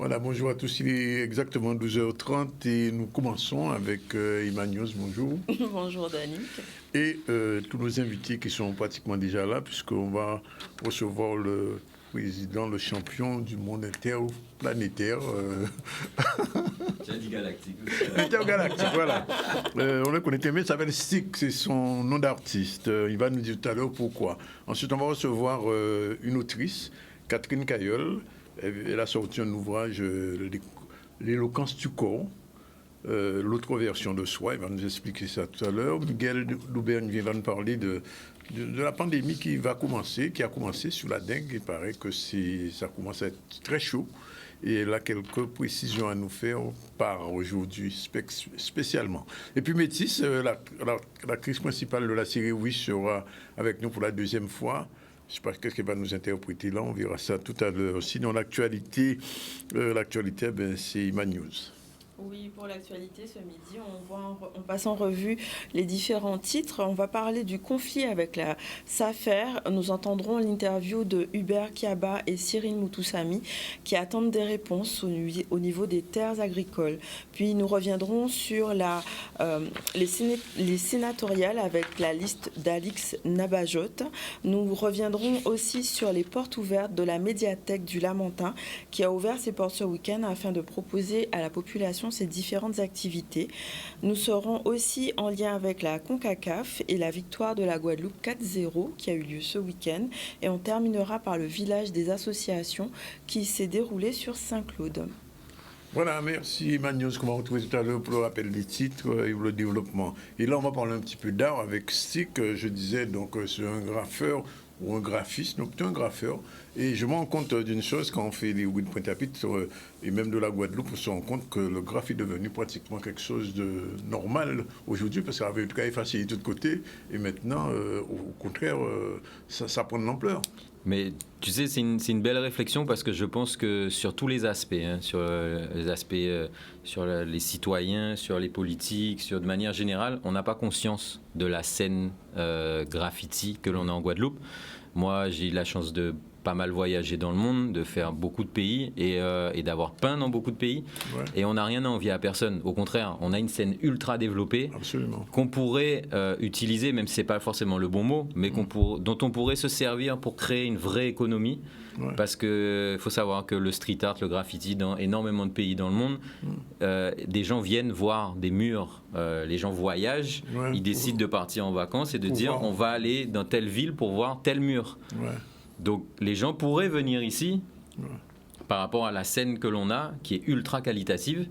Voilà, bonjour à tous. Il est exactement 12h30 et nous commençons avec Emmanuel. Bonjour. Bonjour Danick. Et tous nos invités qui sont pratiquement déjà là, puisqu'on va recevoir le président, le champion du monde interplanétaire. J'ai dit galactique. Intergalactique, voilà. On le connaît, mais il s'appelle Stick, c'est son nom d'artiste. Il va nous dire tout à l'heure pourquoi. Ensuite, on va recevoir une autrice, Catherine Cailleul. Elle a sorti un ouvrage, L'éloquence du corps, l'autre version de soi. Il va nous expliquer ça tout à l'heure. Miguel Loubergne va nous parler de la pandémie qui a commencé sur la dengue. Il paraît que ça commence à être très chaud. Et elle a quelques précisions à nous faire par aujourd'hui, spécialement. Et puis Métis, l'actrice principale de la série Wish sera avec nous pour la deuxième fois. Je ne sais pas qu'est-ce qu'elle va nous interpréter là, on verra ça tout à l'heure. Sinon, l'actualité, c'est Ima News. Oui, pour l'actualité, ce midi, on passe en revue les différents titres. On va parler du conflit avec la SAFER. Nous entendrons l'interview de Hubert Kiaba et Cyril Moutoussamy qui attendent des réponses au niveau des terres agricoles. Puis nous reviendrons sur les sénatoriales avec la liste d'Alix Nabajot. Nous reviendrons aussi sur les portes ouvertes de la médiathèque du Lamentin qui a ouvert ses portes ce week-end afin de proposer à la population ces différentes activités. Nous serons aussi en lien avec la CONCACAF et la victoire de la Guadeloupe 4-0 qui a eu lieu ce week-end. Et on terminera par le village des associations qui s'est déroulé sur Saint-Claude. Voilà, merci Emmanuel, qu'on va retrouver tout à l'heure pour le rappel des titres et le développement. Et là, on va parler un petit peu d'art avec Stick. Je disais, donc, c'est un graffeur ou un graphiste, donc un graffeur. Et je me rends compte d'une chose, quand on fait les Win Pointe-à-Pitre et même de la Guadeloupe, on se rend compte que le graphe est devenu pratiquement quelque chose de normal aujourd'hui, parce qu'il avait tout cas effacé de tous côtés, et maintenant, au contraire, ça prend de l'ampleur. Mais tu sais, c'est une belle réflexion parce que je pense que sur tous les aspects, sur les citoyens, sur les politiques, de manière générale, on n'a pas conscience de la scène graffiti que l'on a en Guadeloupe. Moi, j'ai eu la chance de pas mal voyager dans le monde, de faire beaucoup de pays et d'avoir peint dans beaucoup de pays. Ouais. Et on n'a rien à envier à personne. Au contraire, on a une scène ultra développée. Absolument. Qu'on pourrait utiliser, même si ce n'est pas forcément le bon mot, mais dont on pourrait se servir pour créer une vraie économie. Ouais. Parce qu'il faut savoir que le street art, le graffiti, dans énormément de pays dans le monde, des gens viennent voir des murs. Les gens voyagent, ils décident de partir en vacances et de dire on va aller dans telle ville pour voir tel mur. Ouais. Donc les gens pourraient venir ici par rapport à la scène que l'on a, qui est ultra qualitative,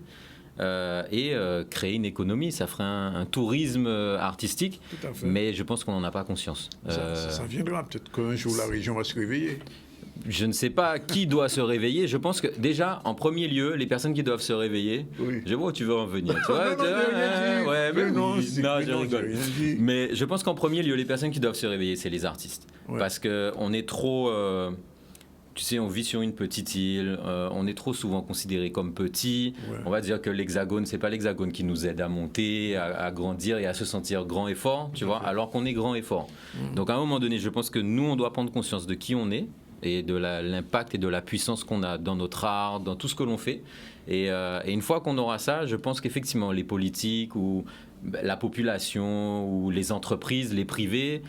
et créer une économie. Ça ferait un tourisme artistique, mais je pense qu'on n'en a pas conscience. Ça viendra, peut-être qu'un jour la région va se réveiller. Je ne sais pas qui doit se réveiller. Je pense que déjà, en premier lieu, les personnes qui doivent se réveiller, je vois où tu veux en venir. Tu vois, je rigole. Mais je pense qu'en premier lieu, les personnes qui doivent se réveiller, c'est les artistes. Ouais. Parce qu'on est trop... tu sais, on vit sur une petite île, on est trop souvent considéré comme petit. Ouais. On va dire que l'hexagone, c'est pas l'hexagone qui nous aide à monter, à grandir et à se sentir grand et fort, tu vois, alors qu'on est grand et fort. Donc à un moment donné, je pense que nous, on doit prendre conscience de qui on est et de l'impact et de la puissance qu'on a dans notre art, dans tout ce que l'on fait. Et une fois qu'on aura ça, je pense qu'effectivement, les politiques ou la population ou les entreprises, les privés,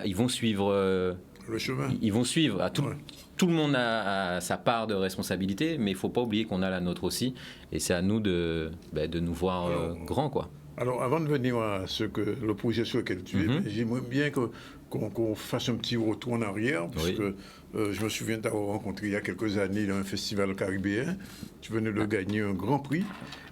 ils vont suivre... le chemin. Ils vont suivre. Tout le monde a sa part de responsabilité, mais il ne faut pas oublier qu'on a la nôtre aussi. Et c'est à nous de nous voir grands, quoi. Alors, avant de venir à le projet sur lequel tu es, j'aimerais bien qu'on fasse un petit retour en arrière, puisque je me souviens t'avoir rencontré il y a quelques années dans un festival caribéen. Tu venais de gagner un grand prix.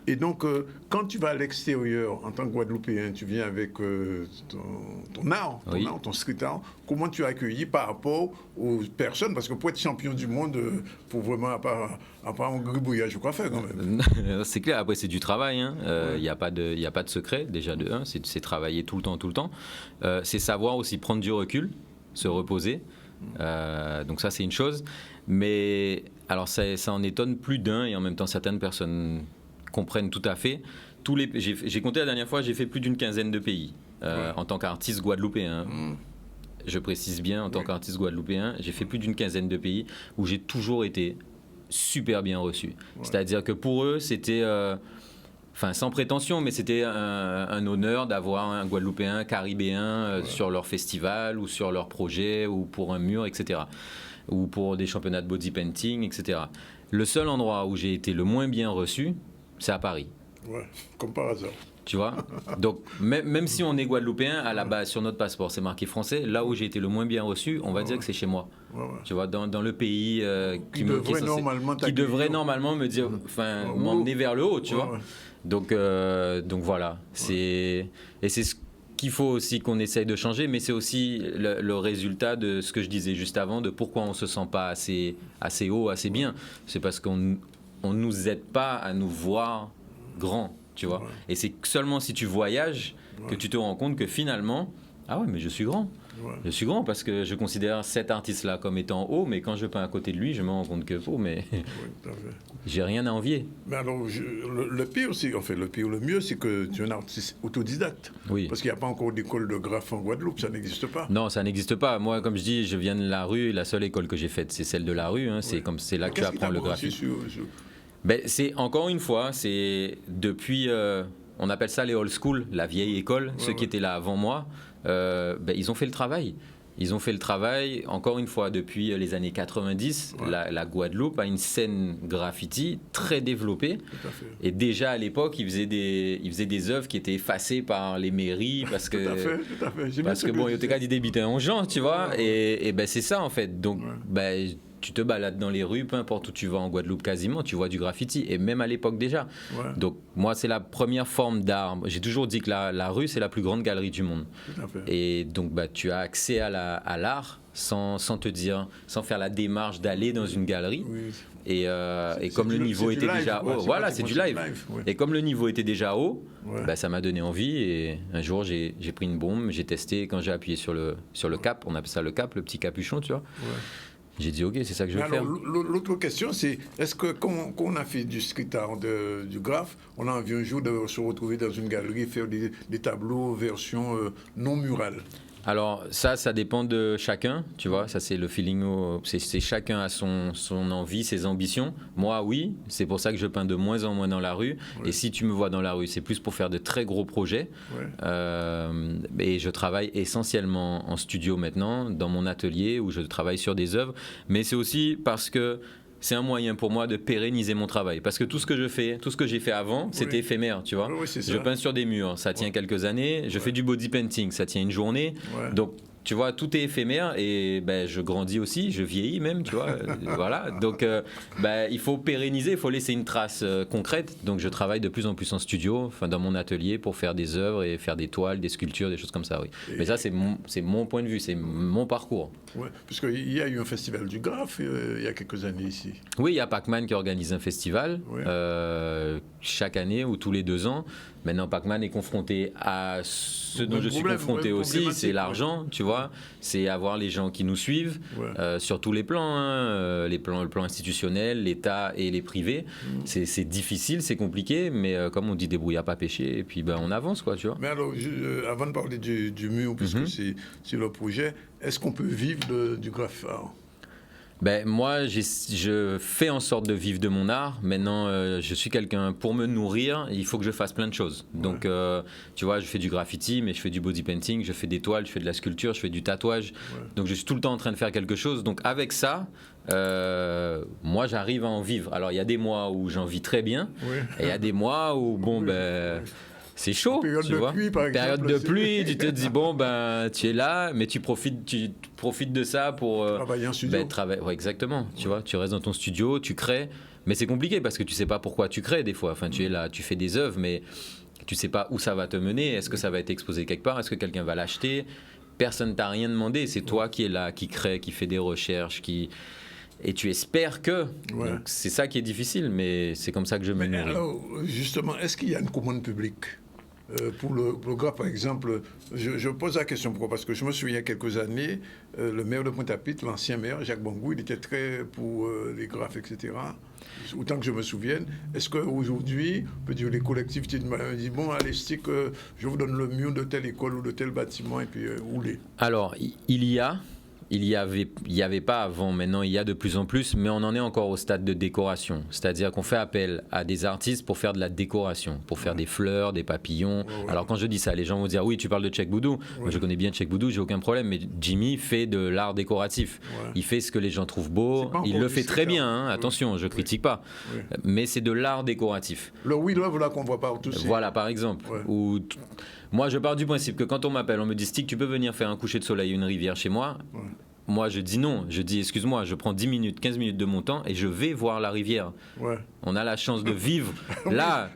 Et donc, quand tu vas à l'extérieur, en tant que Guadeloupéen, tu viens avec ton art, ton street art, comment tu es accueilli par rapport aux personnes? Parce que pour être champion du monde, pour vraiment, à part un gribouillage, je crois faire quand même. C'est clair, après c'est du travail, il n'y a pas de secret, déjà de un, c'est travailler tout le temps. C'est savoir aussi prendre du recul, se reposer. Donc ça, c'est une chose. Mais alors ça en étonne plus d'un, et en même temps, certaines personnes comprennent tout à fait. J'ai compté la dernière fois, j'ai fait plus d'une quinzaine de pays en tant qu'artiste guadeloupéen. Je précise bien, en tant qu'artiste guadeloupéen, j'ai fait plus d'une quinzaine de pays où j'ai toujours été super bien reçu. C'est-à-dire que pour eux, c'était, sans prétention, mais c'était un honneur d'avoir un Guadeloupéen, Caribéen sur leur festival ou sur leur projet ou pour un mur, etc. Ou pour des championnats de body painting, etc. Le seul endroit où j'ai été le moins bien reçu, c'est à Paris. Ouais, comme par hasard. Tu vois? Donc, même si on est Guadeloupéen, à la base, sur notre passeport, c'est marqué français. Là où j'ai été le moins bien reçu, on va dire que c'est chez moi. Tu vois, dans le pays qui devrait normalement me dire, m'emmener vers le haut, tu vois? Donc voilà. Et c'est ce qu'il faut aussi qu'on essaye de changer, mais c'est aussi le résultat de ce que je disais juste avant, de pourquoi on ne se sent pas assez haut, assez bien. C'est parce qu'on ne nous aide pas à nous voir grands. Tu vois, et c'est seulement si tu voyages que tu te rends compte que finalement, ah ouais, mais je suis grand. Je suis grand parce que je considère cet artiste-là comme étant haut, mais quand je peins à côté de lui, je me rends compte que mais j'ai rien à envier. Mais alors, le pire aussi, le mieux, c'est que tu es un artiste autodidacte. Oui. Parce qu'il n'y a pas encore d'école de graphe en Guadeloupe, ça n'existe pas. Non, ça n'existe pas. Moi, comme je dis, je viens de la rue. La seule école que j'ai faite, c'est celle de la rue. C'est là que tu apprends le graphisme. C'est encore une fois, c'est depuis, on appelle ça les old school, la vieille école, ceux qui étaient là avant moi, ils ont fait le travail. Ils ont fait le travail, encore une fois, depuis les années 90, la Guadeloupe a une scène graffiti très développée. Et déjà à l'époque, ils faisaient des œuvres qui étaient effacées par les mairies parce que, tout à fait. Parce que bon, il y a des cas d'habiter en gens, tu vois, et c'est ça en fait. Donc, tu te balades dans les rues, peu importe où tu vas en Guadeloupe quasiment, tu vois du graffiti, et même à l'époque déjà. Donc moi, c'est la première forme d'art. J'ai toujours dit que la rue, c'est la plus grande galerie du monde. Et donc tu as accès à l'art sans te dire, sans faire la démarche d'aller dans une galerie. Et comme le niveau était déjà haut, voilà, c'est du live. Et comme le niveau était déjà haut, ça m'a donné envie. Et un jour, j'ai pris une bombe, j'ai testé. Quand j'ai appuyé sur le cap, on appelle ça le cap, le petit capuchon, tu vois. J'ai dit, ok, c'est ça que je vais faire. L'autre question, c'est, est-ce que quand on a fait du street art, du graphe, on a envie un jour de se retrouver dans une galerie, faire des tableaux version non murale? Alors ça dépend de chacun, tu vois, ça c'est le feeling, c'est chacun a son envie, ses ambitions. Moi oui, c'est pour ça que je peins de moins en moins dans la rue, et si tu me vois dans la rue, c'est plus pour faire de très gros projets, et je travaille essentiellement en studio maintenant, dans mon atelier où je travaille sur des œuvres, mais c'est aussi parce que c'est un moyen pour moi de pérenniser mon travail. Parce que tout ce que j'ai fait avant, c'était éphémère, tu vois. Je peins sur des murs, ça tient quelques années. Je fais du body painting, ça tient une journée. Donc, tu vois, tout est éphémère et je grandis aussi, je vieillis même, tu vois. Voilà. Donc, il faut pérenniser, il faut laisser une trace concrète. Donc, je travaille de plus en plus en studio, dans mon atelier pour faire des œuvres et faire des toiles, des sculptures, des choses comme ça, oui. Mais ça, c'est mon point de vue, c'est mon parcours. Oui, parce qu'il y a eu un festival du graphe il y a quelques années ici. Oui, il y a Pac-Man qui organise un festival chaque année ou tous les 2 ans. Maintenant, Pac-Man est confronté à ce dont je suis confronté aussi, c'est l'argent, tu vois. C'est avoir les gens qui nous suivent sur tous les plans, le plan institutionnel, l'État et les privés. C'est difficile, c'est compliqué, mais comme on dit, débrouillard pas péché, et puis on avance, quoi, tu vois. Mais alors, avant de parler du mur, puisque c'est le projet, est-ce qu'on peut vivre du graphe art? Moi, je fais en sorte de vivre de mon art. Maintenant, je suis quelqu'un, pour me nourrir, il faut que je fasse plein de choses. Donc, tu vois, je fais du graffiti, mais je fais du body painting, je fais des toiles, je fais de la sculpture, je fais du tatouage. Donc, je suis tout le temps en train de faire quelque chose. Donc, avec ça, moi, j'arrive à en vivre. Alors, il y a des mois où j'en vis très bien, et il y a des mois où, c'est chaud, tu vois. Période de pluie, tu te dis tu es là, mais tu profites de ça pour travailler en studio. Exactement. Tu vois, tu restes dans ton studio, tu crées, mais c'est compliqué parce que tu sais pas pourquoi tu crées des fois. Enfin, tu es là, tu fais des œuvres, mais tu sais pas où ça va te mener. Est-ce que ça va être exposé quelque part? Est-ce que quelqu'un va l'acheter? Personne t'a rien demandé. C'est toi qui es là, qui crée, qui fait des recherches, et tu espères que. Donc, c'est ça qui est difficile, mais c'est comme ça que je me nourris. Alors, justement, est-ce qu'il y a une commande publique? Pour le graphe, par exemple, je pose la question pourquoi? Parce que je me souviens il y a quelques années, le maire de Pointe-à-Pitre, l'ancien maire, Jacques Bangou, il était très pour les graphes, etc. Autant que je me souvienne. Est-ce qu'aujourd'hui, on peut dire les collectivités disent bon, allez, je vous donne le mur de telle école ou de tel bâtiment et puis roulez? Alors, il y a, il y avait pas avant, maintenant il y a de plus en plus, mais on en est encore au stade de décoration. C'est-à-dire qu'on fait appel à des artistes pour faire de la décoration, pour faire des fleurs, des papillons. Alors quand je dis ça, les gens vont dire oui, tu parles de Tchèque Boudou. Moi je connais bien Tchèque Boudou, j'ai aucun problème, mais Jimmy fait de l'art décoratif. Il fait ce que les gens trouvent beau, il le fait très bien, hein, attention, je critique pas, mais c'est de l'art décoratif. Le We Love là qu'on voit partout. Voilà, par exemple. Moi je pars du principe que quand on m'appelle, on me dit Stick, tu peux venir faire un coucher de soleil, une rivière chez moi. Moi, je dis non. Je dis, excuse-moi, je prends 10 minutes, 15 minutes de mon temps et je vais voir la rivière. On a la chance de vivre là.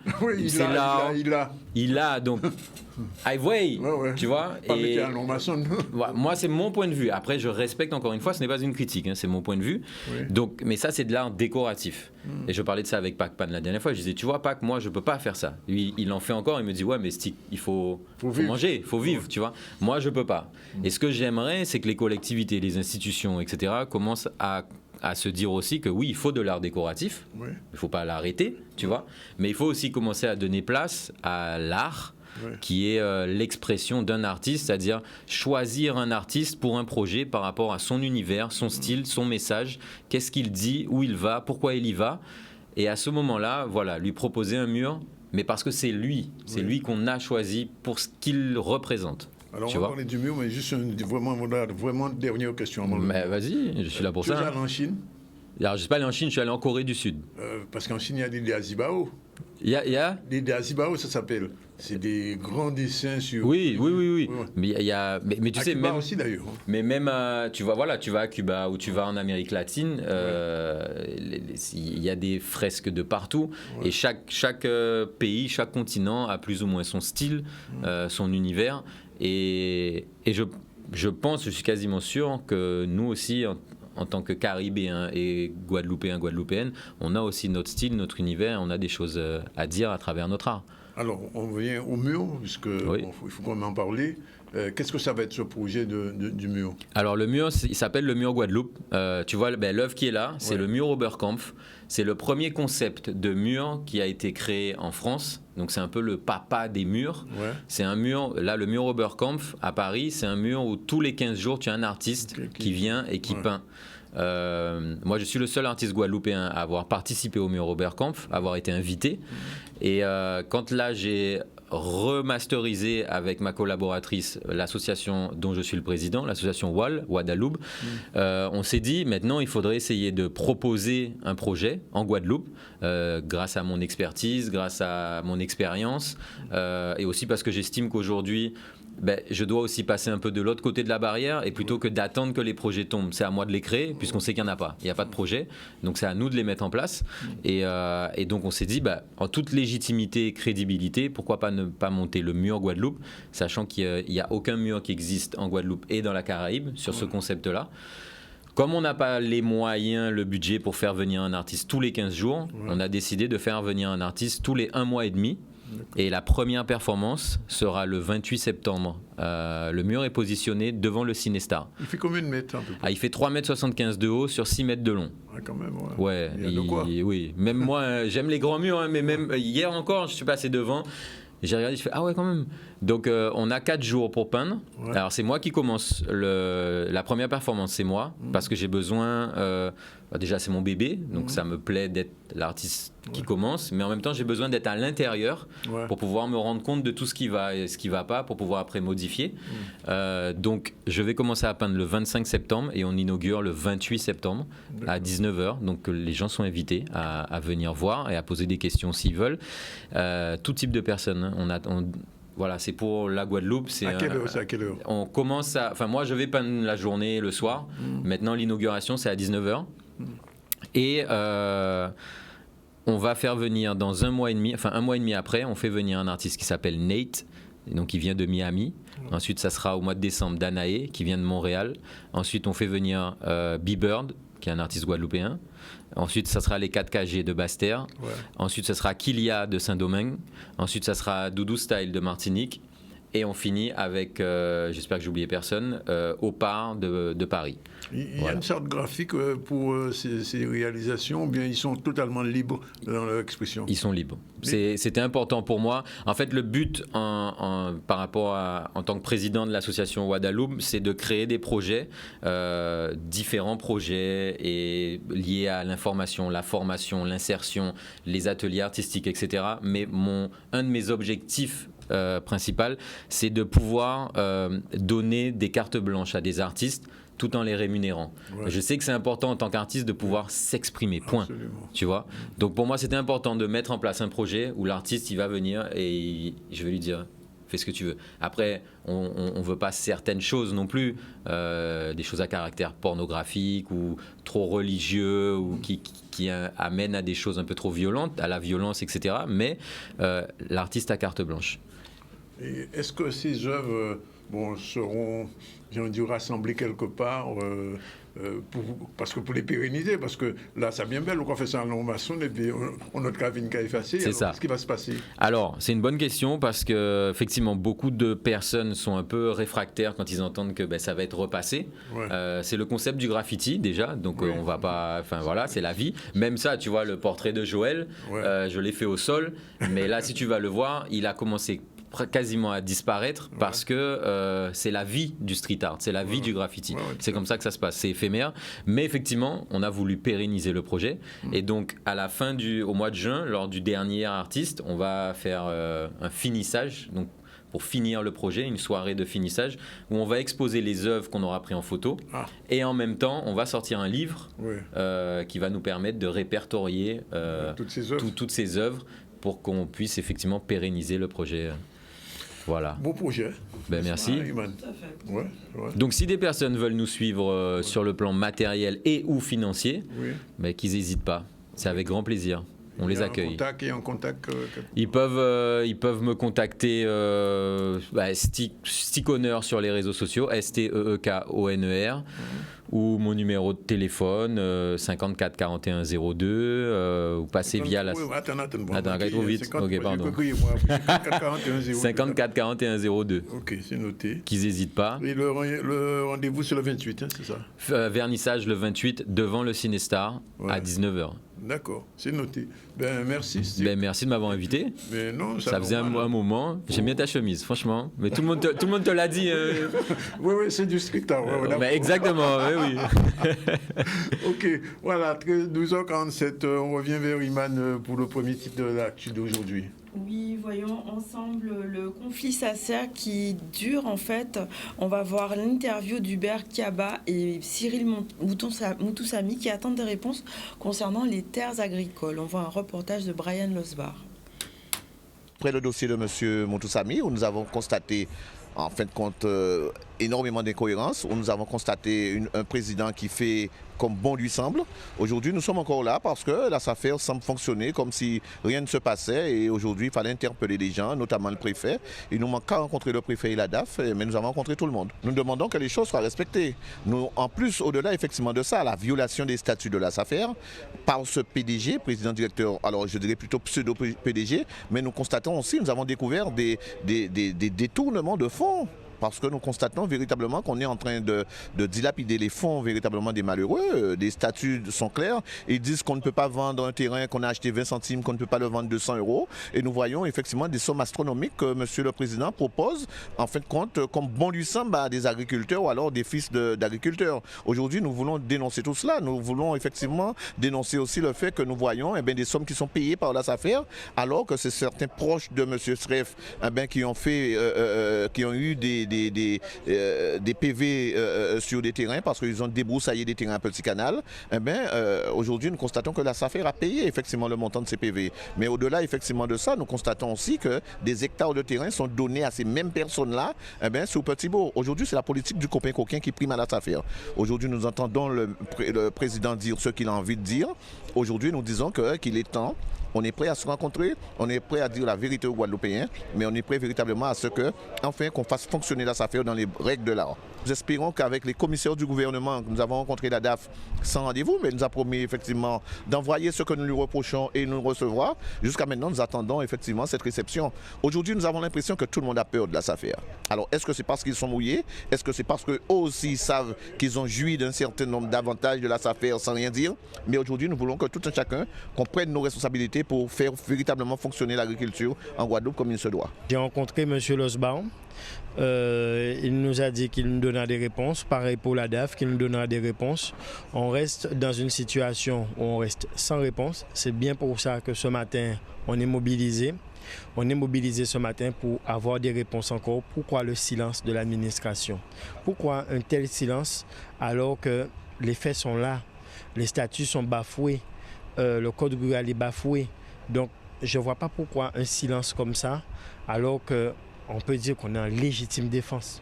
Il a donc... tu vois. Et moi, c'est mon point de vue. Après, je respecte encore une fois, ce n'est pas une critique, hein, c'est mon point de vue. Donc, mais ça, c'est de l'art décoratif. Et je parlais de ça avec Pac Pan la dernière fois. Je disais, tu vois, Pac, moi, je peux pas faire ça. Lui, il en fait encore. Il me dit, ouais, mais Stick, il faut manger, il faut vivre, tu vois. Moi, je peux pas. Et ce que j'aimerais, c'est que les collectivités, les institutions, etc., commencent à se dire aussi que oui, il faut de l'art décoratif. Il ne faut pas l'arrêter, tu vois. Mais il faut aussi commencer à donner place à l'art. Qui est l'expression d'un artiste, c'est-à-dire choisir un artiste pour un projet par rapport à son univers, son style, son message, qu'est-ce qu'il dit, où il va, pourquoi il y va, et à ce moment-là, voilà, lui proposer un mur, mais parce que c'est lui qu'on a choisi pour ce qu'il représente. Alors on va parler du mur, mais juste vraiment dernière question. Mais vas-y, je suis là pour ça. Tu es allé en Chine? Alors je ne suis pas allé en Chine, je suis allé en Corée du Sud. Parce qu'en Chine, il y a des Azibao. Il y a des Azibao, ça s'appelle. C'est des grands dessins sur... Oui. Mais il y a... Mais tu sais, Cuba même... aussi, d'ailleurs. Mais même, tu vas à Cuba ou tu vas en Amérique latine, il y a des fresques de partout. Et chaque pays, chaque continent a plus ou moins son style, son univers. Et je pense, je suis quasiment sûr que nous aussi... En tant que Caribéens et Guadeloupéens, Guadeloupéennes, on a aussi notre style, notre univers, on a des choses à dire à travers notre art. Alors, on vient au mur, puisque il faut qu'on en parle. Qu'est-ce que ça va être ce projet du mur? Alors, le mur, il s'appelle le mur Guadeloupe. Tu vois, l'œuvre qui est là, c'est le mur Oberkampf. C'est le premier concept de mur qui a été créé en France. Donc, c'est un peu le papa des murs. C'est un mur, là, le mur Oberkampf à Paris, c'est un mur où tous les 15 jours, tu as un artiste qui vient et qui peint. Moi, je suis le seul artiste guadeloupéen à avoir participé au mur Oberkampf, à avoir été invité. Et quand là, j'ai remasterisé avec ma collaboratrice l'association dont je suis le président, l'association Guadeloupe, on s'est dit maintenant il faudrait essayer de proposer un projet en Guadeloupe grâce à mon expertise, grâce à mon expérience et aussi parce que j'estime qu'aujourd'hui je dois aussi passer un peu de l'autre côté de la barrière et plutôt que d'attendre que les projets tombent, c'est à moi de les créer puisqu'on sait qu'il n'y en a pas. Il n'y a pas de projet, donc c'est à nous de les mettre en place. Et donc on s'est dit, en toute légitimité et crédibilité, pourquoi pas ne pas monter le mur Guadeloupe, sachant qu'il n'y a aucun mur qui existe en Guadeloupe et dans la Caraïbe sur ce concept-là. Comme on n'a pas les moyens, le budget pour faire venir un artiste tous les 15 jours, on a décidé de faire venir un artiste tous les 1 mois et demi. Et la première performance sera le 28 septembre. Le mur est positionné devant le Cinestar. Il fait combien de mètres à peu près? Il fait 3,75 m de haut sur 6 mètres de long. Quand même, il y a de quoi. Oui, même moi, j'aime les grands murs, mais même hier encore, je suis passé devant. J'ai regardé, je fais ah ouais quand même. Donc on a 4 jours pour peindre. Alors c'est moi qui commence la première performance, c'est moi parce que j'ai besoin. Déjà c'est mon bébé, donc ça me plaît d'être l'artiste qui commence, mais en même temps j'ai besoin d'être à l'intérieur pour pouvoir me rendre compte de tout ce qui va et ce qui va pas, pour pouvoir après modifier. Donc je vais commencer à peindre le 25 septembre et on inaugure le 28 septembre à 19h. Donc les gens sont invités à venir voir et à poser des questions s'ils veulent. Tout type de personnes. Voilà, c'est pour la Guadeloupe. À quelle heure? On commence à... Enfin, moi, je vais peindre la journée, le soir. Maintenant, l'inauguration, c'est à 19h. Et on va faire venir dans 1 mois et demi... Enfin, 1 mois et demi après, on fait venir un artiste qui s'appelle Nate. Donc, il vient de Miami. Ensuite, ça sera au mois de décembre, Danae, qui vient de Montréal. Ensuite, on fait venir B-Bird, qui est un artiste guadeloupéen. Ensuite, ça sera les 4KG de Basse-Terre. Ensuite, ça sera Kilia de Saint-Domingue. Ensuite, ça sera Doudou Style de Martinique. et on finit avec, j'espère que j'ai oublié personne, Opar de Paris. Il y a une charte graphique pour ces réalisations, ou bien ils sont totalement libres dans leur expression? Ils sont libres. C'était important pour moi. En fait, le but par rapport en tant que président de l'association Guadeloupe, c'est de créer des projets, différents projets et liés à l'information, la formation, l'insertion, les ateliers artistiques, etc. Mais un de mes objectifs principal, c'est de pouvoir donner des cartes blanches à des artistes tout en les rémunérant. Ouais. Je sais que c'est important en tant qu'artiste de pouvoir s'exprimer, point. Absolument. Tu vois. Donc pour moi, c'était important de mettre en place un projet où l'artiste, il va venir et je vais lui dire, fais ce que tu veux. Après, on ne veut pas certaines choses non plus, des choses à caractère pornographique ou trop religieux ou qui amènent à des choses un peu trop violentes, à la violence, etc. Mais l'artiste a carte blanche. Et est-ce que ces œuvres seront, j'ai dû rassemblées quelque part parce que pour les pérenniser, parce que là, c'est bien belle, on fait ça en non-maçon et puis on a notre cabine qui a effacé. C'est ça. Qu'est-ce qui va se passer? Alors, c'est une bonne question parce que effectivement, beaucoup de personnes sont un peu réfractaires quand ils entendent que ça va être repassé. Ouais. C'est le concept du graffiti déjà, donc on va pas, enfin voilà, c'est la vie. Même ça, tu vois, le portrait de Joël, je l'ai fait au sol, mais là, si tu vas le voir, il a commencé quasiment à disparaître parce que c'est la vie du street art, c'est la vie du graffiti. C'est comme ça que ça se passe, c'est éphémère. Mais effectivement, on a voulu pérenniser le projet. Et donc, à la fin au mois de juin, lors du dernier artiste, on va faire un finissage. Donc, pour finir le projet, une soirée de finissage où on va exposer les œuvres qu'on aura prises en photo et en même temps, on va sortir un livre qui va nous permettre de répertorier toutes ces œuvres pour qu'on puisse effectivement pérenniser le projet. Voilà. Beau projet. Merci. Donc, si des personnes veulent nous suivre sur le plan matériel et ou financier, qu'ils n'hésitent pas. C'est avec grand plaisir. On les accueille. Ils peuvent me contacter Steekoner sur les réseaux sociaux, STEEKONER, ou mon numéro de téléphone 54 41 02 ou passer via la... Attends, trop vite. Ok, pardon. 54 41 02. Ok, c'est noté. Qu'ils n'hésitent pas. Et le rendez-vous c'est le 28, c'est ça? Vernissage le 28 devant le Cinestar à 19h. D'accord, c'est noté. Merci Steve. Merci de m'avoir invité. Mais non, ça faisait un moment. J'aime bien ta chemise, franchement. Mais tout le monde te l'a dit. Oui, c'est du street art. Exactement, oui. Ok, voilà, 12h47, on revient vers Iman pour le premier titre de l'actu d'aujourd'hui. Oui, voyons ensemble le conflit SACER qui dure en fait. On va voir l'interview d'Hubert Kiaba et Cyril Moutoussamy qui attendent des réponses concernant les terres agricoles. On voit un reportage de Brian Losbar. Après le dossier de M. Moutoussamy, où nous avons constaté en fin de compte énormément d'incohérences, où nous avons constaté un président qui fait comme bon lui semble. Aujourd'hui, nous sommes encore là parce que la SAFER semble fonctionner comme si rien ne se passait et aujourd'hui, il fallait interpeller les gens, notamment le préfet. Il nous manque qu'à rencontrer le préfet et la DAF, mais nous avons rencontré tout le monde. Nous demandons que les choses soient respectées. Nous, en plus, au-delà effectivement de ça, la violation des statuts de la SAFER par ce PDG, président-directeur, alors je dirais plutôt pseudo-PDG, mais nous constatons aussi, nous avons découvert des détournements de fonds. Parce que nous constatons véritablement qu'on est en train de dilapider les fonds véritablement des malheureux. Des statuts sont clairs. Ils disent qu'on ne peut pas vendre un terrain qu'on a acheté 20 centimes, qu'on ne peut pas le vendre 200 €. Et nous voyons effectivement des sommes astronomiques que M. le Président propose, en fin de compte, comme bon lui semble à des agriculteurs ou alors des fils d'agriculteurs. Aujourd'hui, nous voulons dénoncer tout cela. Nous voulons effectivement dénoncer aussi le fait que nous voyons des sommes qui sont payées par la SAFER, alors que c'est certains proches de M. Sref qui ont eu des PV sur des terrains parce qu'ils ont débroussaillé des terrains à Petit Canal. Aujourd'hui, nous constatons que la SAFER a payé effectivement le montant de ces PV. Mais au-delà effectivement de ça, nous constatons aussi que des hectares de terrain sont donnés à ces mêmes personnes-là sur Petit-Bourg. Aujourd'hui, c'est la politique du copain coquin qui prime à la SAFER. Aujourd'hui, nous entendons le président dire ce qu'il a envie de dire. Aujourd'hui, nous disons qu'il est temps On est prêt à se rencontrer, on est prêt à dire la vérité aux Guadeloupéens, mais on est prêt véritablement à ce que, enfin, qu'on fasse fonctionner la SAFER dans les règles de l'art. Nous espérons qu'avec les commissaires du gouvernement, nous avons rencontré la DAF sans rendez-vous, mais il nous a promis effectivement d'envoyer ce que nous lui reprochons et nous recevoir. Jusqu'à maintenant, nous attendons effectivement cette réception. Aujourd'hui, nous avons l'impression que tout le monde a peur de la SAFER. Alors, est-ce que c'est parce qu'ils sont mouillés? Est-ce que c'est parce qu'eux aussi savent qu'ils ont joui d'un certain nombre d'avantages de la SAFER sans rien dire? Mais aujourd'hui, nous voulons que tout un chacun comprenne nos responsabilités pour faire véritablement fonctionner l'agriculture en Guadeloupe comme il se doit. J'ai rencontré M. Losbaum. Il nous a dit qu'il nous donnera des réponses. Pareil pour la DAF, qu'il nous donnera des réponses. On reste dans une situation où on reste sans réponse. C'est bien pour ça que ce matin, on est mobilisé. On est mobilisé ce matin pour avoir des réponses encore. Pourquoi le silence de l'administration? Pourquoi un tel silence alors que les faits sont là? Les statuts sont bafoués. Le code rural est bafoué. Donc, je ne vois pas pourquoi un silence comme ça alors que on peut dire qu'on est en légitime défense.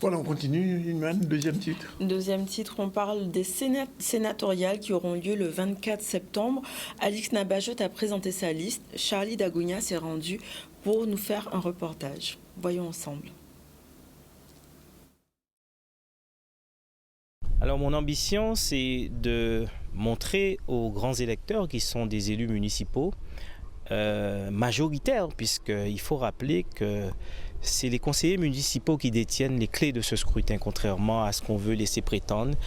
Voilà, on continue, Iman, deuxième titre. Deuxième titre, on parle des sénatoriales qui auront lieu le 24 septembre. Alix Nabajot a présenté sa liste. Charlie Dagonia s'est rendu pour nous faire un reportage. Voyons ensemble. Alors mon ambition, c'est de montrer aux grands électeurs qui sont des élus municipaux majoritaires, puisqu'il faut rappeler que c'est les conseillers municipaux qui détiennent les clés de ce scrutin, contrairement à ce qu'on veut laisser prétendre,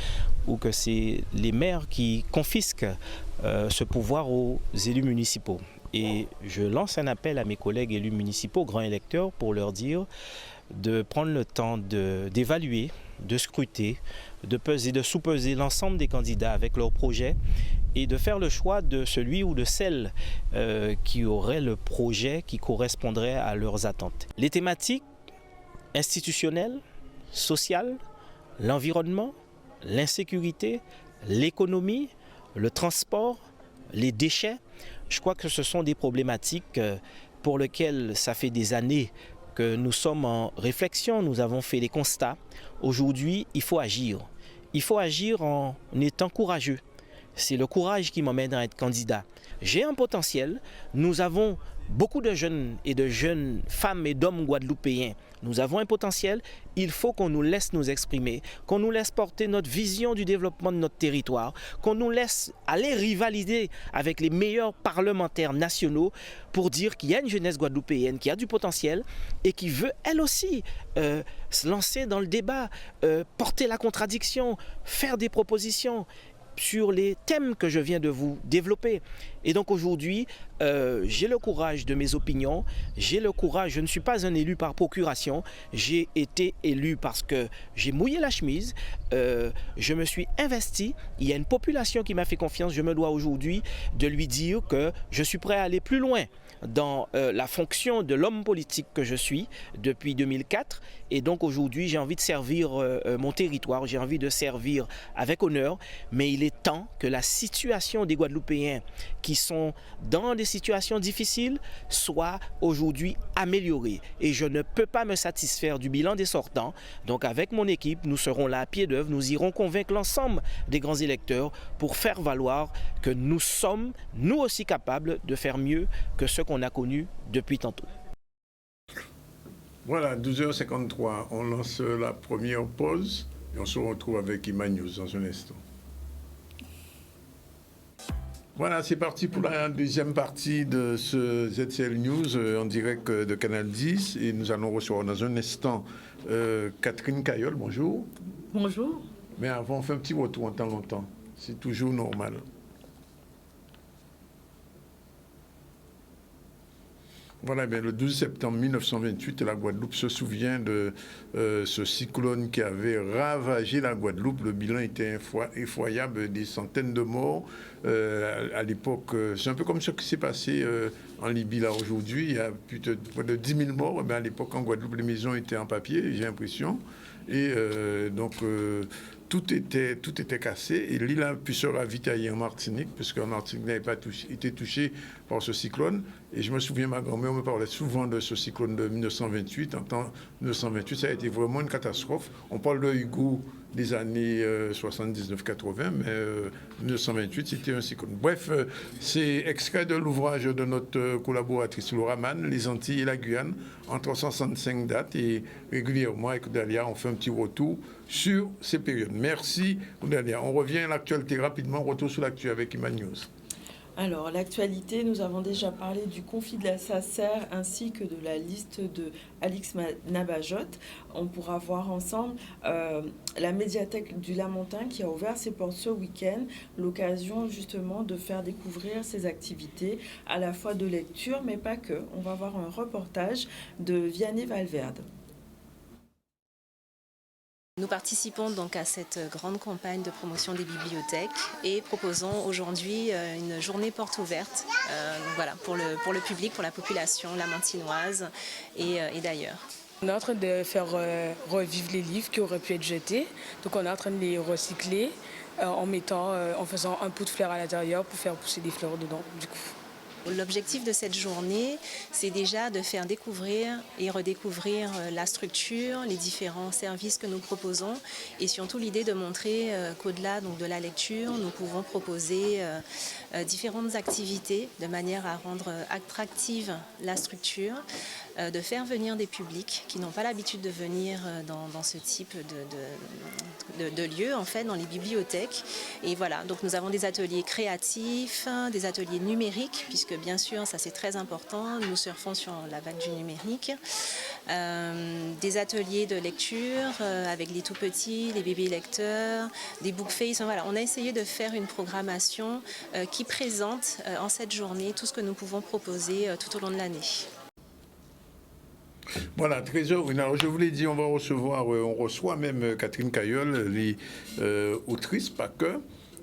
ou que c'est les maires qui confisquent ce pouvoir aux élus municipaux. Et je lance un appel à mes collègues élus municipaux, grands électeurs, pour leur dire de prendre le temps d'évaluer, de scruter, de peser, de sous-peser l'ensemble des candidats avec leurs projets et de faire le choix de celui ou de celle qui aurait le projet qui correspondrait à leurs attentes. Les thématiques institutionnelles, sociales, l'environnement, l'insécurité, l'économie, le transport, les déchets, je crois que ce sont des problématiques pour lesquelles ça fait des années que nous sommes en réflexion, nous avons fait des constats. Aujourd'hui, il faut agir. Il faut agir en étant courageux. C'est le courage qui m'emmène à être candidat. J'ai un potentiel. Nous avons beaucoup de jeunes femmes et d'hommes guadeloupéens. Nous avons un potentiel. Il faut qu'on nous laisse nous exprimer, qu'on nous laisse porter notre vision du développement de notre territoire, qu'on nous laisse aller rivaliser avec les meilleurs parlementaires nationaux pour dire qu'il y a une jeunesse guadeloupéenne qui a du potentiel et qui veut elle aussi se lancer dans le débat, porter la contradiction, faire des propositions sur les thèmes que je viens de vous développer. Et donc aujourd'hui, j'ai le courage de mes opinions, j'ai le courage, je ne suis pas un élu par procuration, j'ai été élu parce que j'ai mouillé la chemise, je me suis investi, il y a une population qui m'a fait confiance, je me dois aujourd'hui de lui dire que je suis prêt à aller plus loin dans la fonction de l'homme politique que je suis depuis 2004. Et donc aujourd'hui, j'ai envie de servir mon territoire, j'ai envie de servir avec honneur, mais il est temps que la situation des Guadeloupéens qui sont dans des situations difficiles soit aujourd'hui améliorée. Et je ne peux pas me satisfaire du bilan des sortants. Donc avec mon équipe, nous serons là à pied d'œuvre, nous irons convaincre l'ensemble des grands électeurs pour faire valoir que nous sommes, nous aussi, capables de faire mieux que ce qu'on a connu depuis tantôt. Voilà, 12h53, on lance la première pause et on se retrouve avec Iman News dans un instant. Voilà, c'est parti pour la deuxième partie de ce ZCL News en direct de Canal 10 et nous allons recevoir dans un instant Catherine Cayol, bonjour. Bonjour. Mais avant, on fait un petit retour en temps longtemps, c'est toujours normal. Voilà, bien, le 12 septembre 1928, la Guadeloupe se souvient de ce cyclone qui avait ravagé la Guadeloupe. Le bilan était effroyable, des centaines de morts. À l'époque, c'est un peu comme ce qui s'est passé en Libye là aujourd'hui. Il y a plus de 10 000 morts. Mais à l'époque, en Guadeloupe, les maisons étaient en papier, j'ai l'impression. Et donc, tout était cassé. Et l'île a pu se ravitailler en Martinique, puisqu'en Martinique n'avait pas été touchée par ce cyclone. Et je me souviens, ma grand-mère me parlait souvent de ce cyclone de 1928. En temps 1928, ça a été vraiment une catastrophe. On parle de Hugo des années 79-80, mais 1928, c'était un cyclone. Bref, c'est extrait de l'ouvrage de notre collaboratrice Laura Mann, Les Antilles et la Guyane, en 365 dates, et régulièrement, avec Dalia, on fait un petit retour sur ces périodes. Merci, Dalia. On revient à l'actualité rapidement, retour sur l'actu avec Iman News. Alors, l'actualité, nous avons déjà parlé du conflit de la SACER ainsi que de la liste de Alix Nabajot. On pourra voir ensemble la médiathèque du Lamentin qui a ouvert ses portes ce week-end, l'occasion justement de faire découvrir ses activités, à la fois de lecture, mais pas que. On va voir un reportage de Vianney Valverde. Nous participons donc à cette grande campagne de promotion des bibliothèques et proposons aujourd'hui une journée porte ouverte voilà, pour le public, pour la population lamantinoise et d'ailleurs. On est en train de faire revivre les livres qui auraient pu être jetés. Donc on est en train de les recycler en faisant un pot de fleurs à l'intérieur pour faire pousser des fleurs dedans. Du coup. L'objectif de cette journée, c'est déjà de faire découvrir et redécouvrir la structure, les différents services que nous proposons et surtout l'idée de montrer qu'au-delà donc, de la lecture, nous pouvons proposer différentes activités de manière à rendre attractive la structure, de faire venir des publics qui n'ont pas l'habitude de venir dans ce type de lieu, en fait, dans les bibliothèques. Et voilà, donc nous avons des ateliers créatifs, des ateliers numériques, puisque bien sûr, ça c'est très important, nous surfons sur la vague du numérique, des ateliers de lecture avec les tout-petits, les bébés lecteurs, des bookface. Voilà, on a essayé de faire une programmation qui présente en cette journée tout ce que nous pouvons proposer tout au long de l'année. Voilà, Trésor, alors je vous l'ai dit, on reçoit même Catherine Cailleul, les autrice, pas que.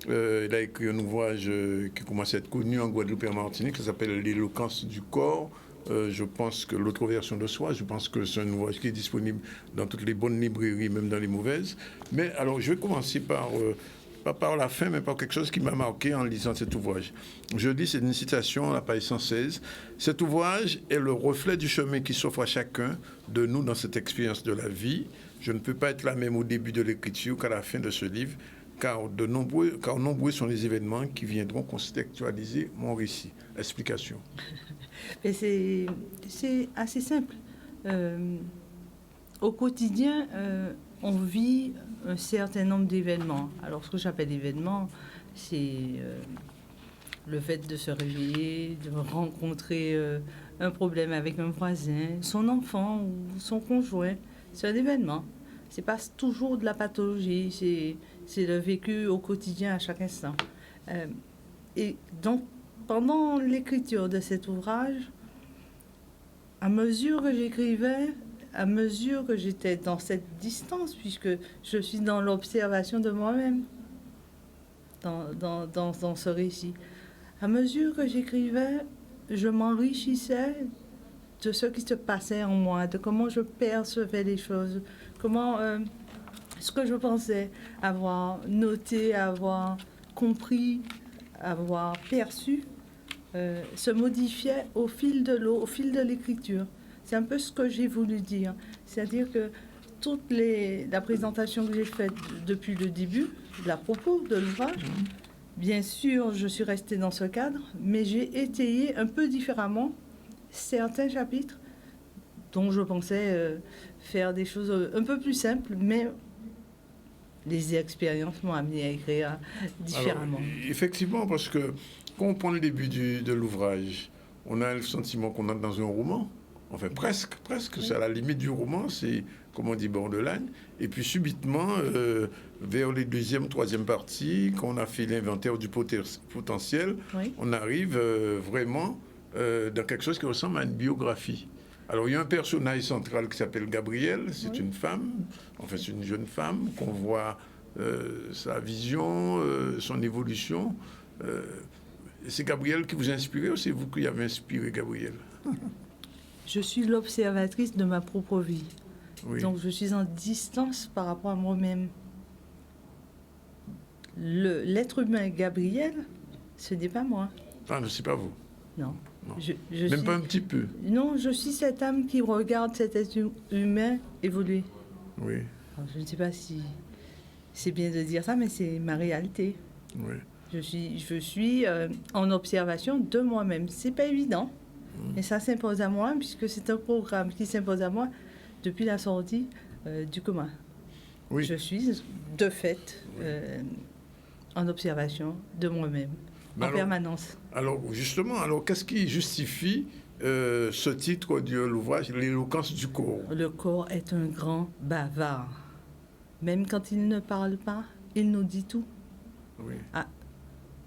Elle a écrit un ouvrage qui commence à être connu en Guadeloupe et en Martinique, qui s'appelle L'éloquence du corps. Je pense que l'autre version de soi, je pense que c'est un ouvrage qui est disponible dans toutes les bonnes librairies, même dans les mauvaises. Mais alors, je vais commencer par... pas par la fin, mais par quelque chose qui m'a marqué en lisant cet ouvrage. Je dis, c'est une citation à la page 116. Cet ouvrage est le reflet du chemin qui s'offre à chacun de nous dans cette expérience de la vie. Je ne peux pas être là même au début de l'écriture qu'à la fin de ce livre, car nombreux sont les événements qui viendront contextualiser mon récit. Explication. Mais c'est assez simple. Au quotidien, on vit un certain nombre d'événements. Alors, ce que j'appelle événements, c'est le fait de se réveiller, de rencontrer un problème avec un voisin, son enfant ou son conjoint. C'est un événement. C'est pas toujours de la pathologie, c'est le vécu au quotidien à chaque instant. Et donc, pendant l'écriture de cet ouvrage, à mesure que j'écrivais, à mesure que j'étais dans cette distance, puisque je suis dans l'observation de moi-même, dans ce récit, à mesure que j'écrivais, je m'enrichissais de ce qui se passait en moi, de comment je percevais les choses, comment ce que je pensais avoir noté, avoir compris, avoir perçu, se modifiait au fil de l'eau, au fil de l'écriture. C'est un peu ce que j'ai voulu dire. C'est-à-dire que toute la présentation que j'ai faite depuis le début, la propos de l'ouvrage, bien sûr, je suis restée dans ce cadre, mais j'ai étayé un peu différemment certains chapitres dont je pensais faire des choses un peu plus simples, mais les expériences m'ont amené à écrire différemment. Alors, effectivement, parce que quand on prend le début de l'ouvrage, on a le sentiment qu'on entre dans un roman. Enfin, presque, c'est à la limite du roman, c'est, comme on dit, borderline. Et puis, subitement, vers les deuxième, troisième parties, quand on a fait l'inventaire du potentiel, oui, on arrive vraiment dans quelque chose qui ressemble à une biographie. Alors, il y a un personnage central qui s'appelle Gabrielle, c'est oui, une femme, enfin, c'est une jeune femme, qu'on voit sa vision, son évolution. C'est Gabrielle qui vous a inspiré ou c'est vous qui avez inspiré Gabrielle? Je suis l'observatrice de ma propre vie. Oui. Donc, je suis en distance par rapport à moi-même. L'être humain Gabriel, ce n'est pas moi. Ah, ce n'est pas vous? Non. Non. Même pas un petit peu? Non, je suis cette âme qui regarde cet être humain évoluer. Oui. Alors, je ne sais pas si c'est bien de dire ça, mais c'est ma réalité. Oui. Je suis en observation de moi-même. C'est pas évident, mais ça s'impose à moi, puisque c'est un programme qui s'impose à moi depuis la sortie du coma. Oui. Je suis, de fait, en observation de moi-même, en permanence. Alors, justement, qu'est-ce qui justifie ce titre de l'ouvrage, l'éloquence du corps? Le corps est un grand bavard. Même quand il ne parle pas, il nous dit tout. Oui.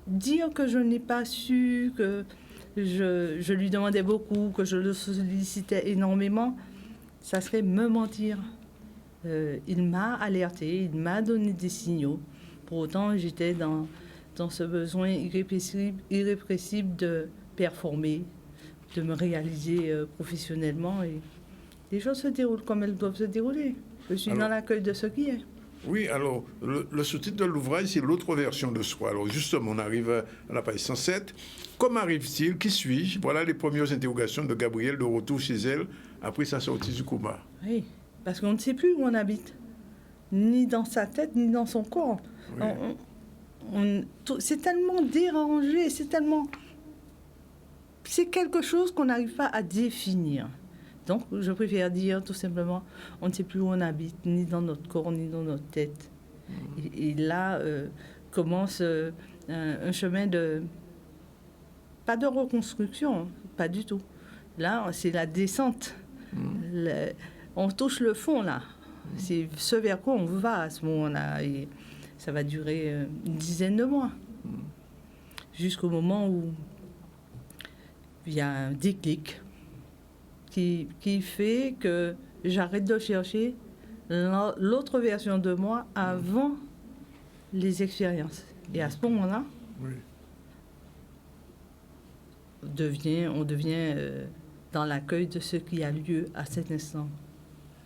Dire que je n'ai pas su, que je lui demandais beaucoup, que je le sollicitais énormément, ça serait me mentir. Il m'a alerté, il m'a donné des signaux. Pour autant, j'étais dans ce besoin irrépressible de performer, de me réaliser professionnellement. Et les choses se déroulent comme elles doivent se dérouler. Je suis dans l'accueil de ce qui est. Oui, alors, le sous-titre de l'ouvrage, c'est l'autre version de soi. Alors, justement, on arrive à la page 107. Comment arrive-t-il? Qui suis-je? Voilà les premières interrogations de Gabrielle de retour chez elle après sa sortie du coma. Oui, parce qu'on ne sait plus où on habite, ni dans sa tête, ni dans son corps. Oui. C'est tellement dérangé, c'est quelque chose qu'on n'arrive pas à définir. Donc, je préfère dire tout simplement, on ne sait plus où on habite, ni dans notre corps, ni dans notre tête. Et là commence un chemin pas de reconstruction, pas du tout. Là, c'est la descente. On touche le fond, là. C'est ce vers quoi on va à ce moment-là. Et ça va durer une dizaine de mois. Jusqu'au moment où il y a un déclic qui fait que j'arrête de chercher l'autre version de moi avant les expériences. Et à ce moment-là, on devient dans l'accueil de ce qui a lieu à cet instant.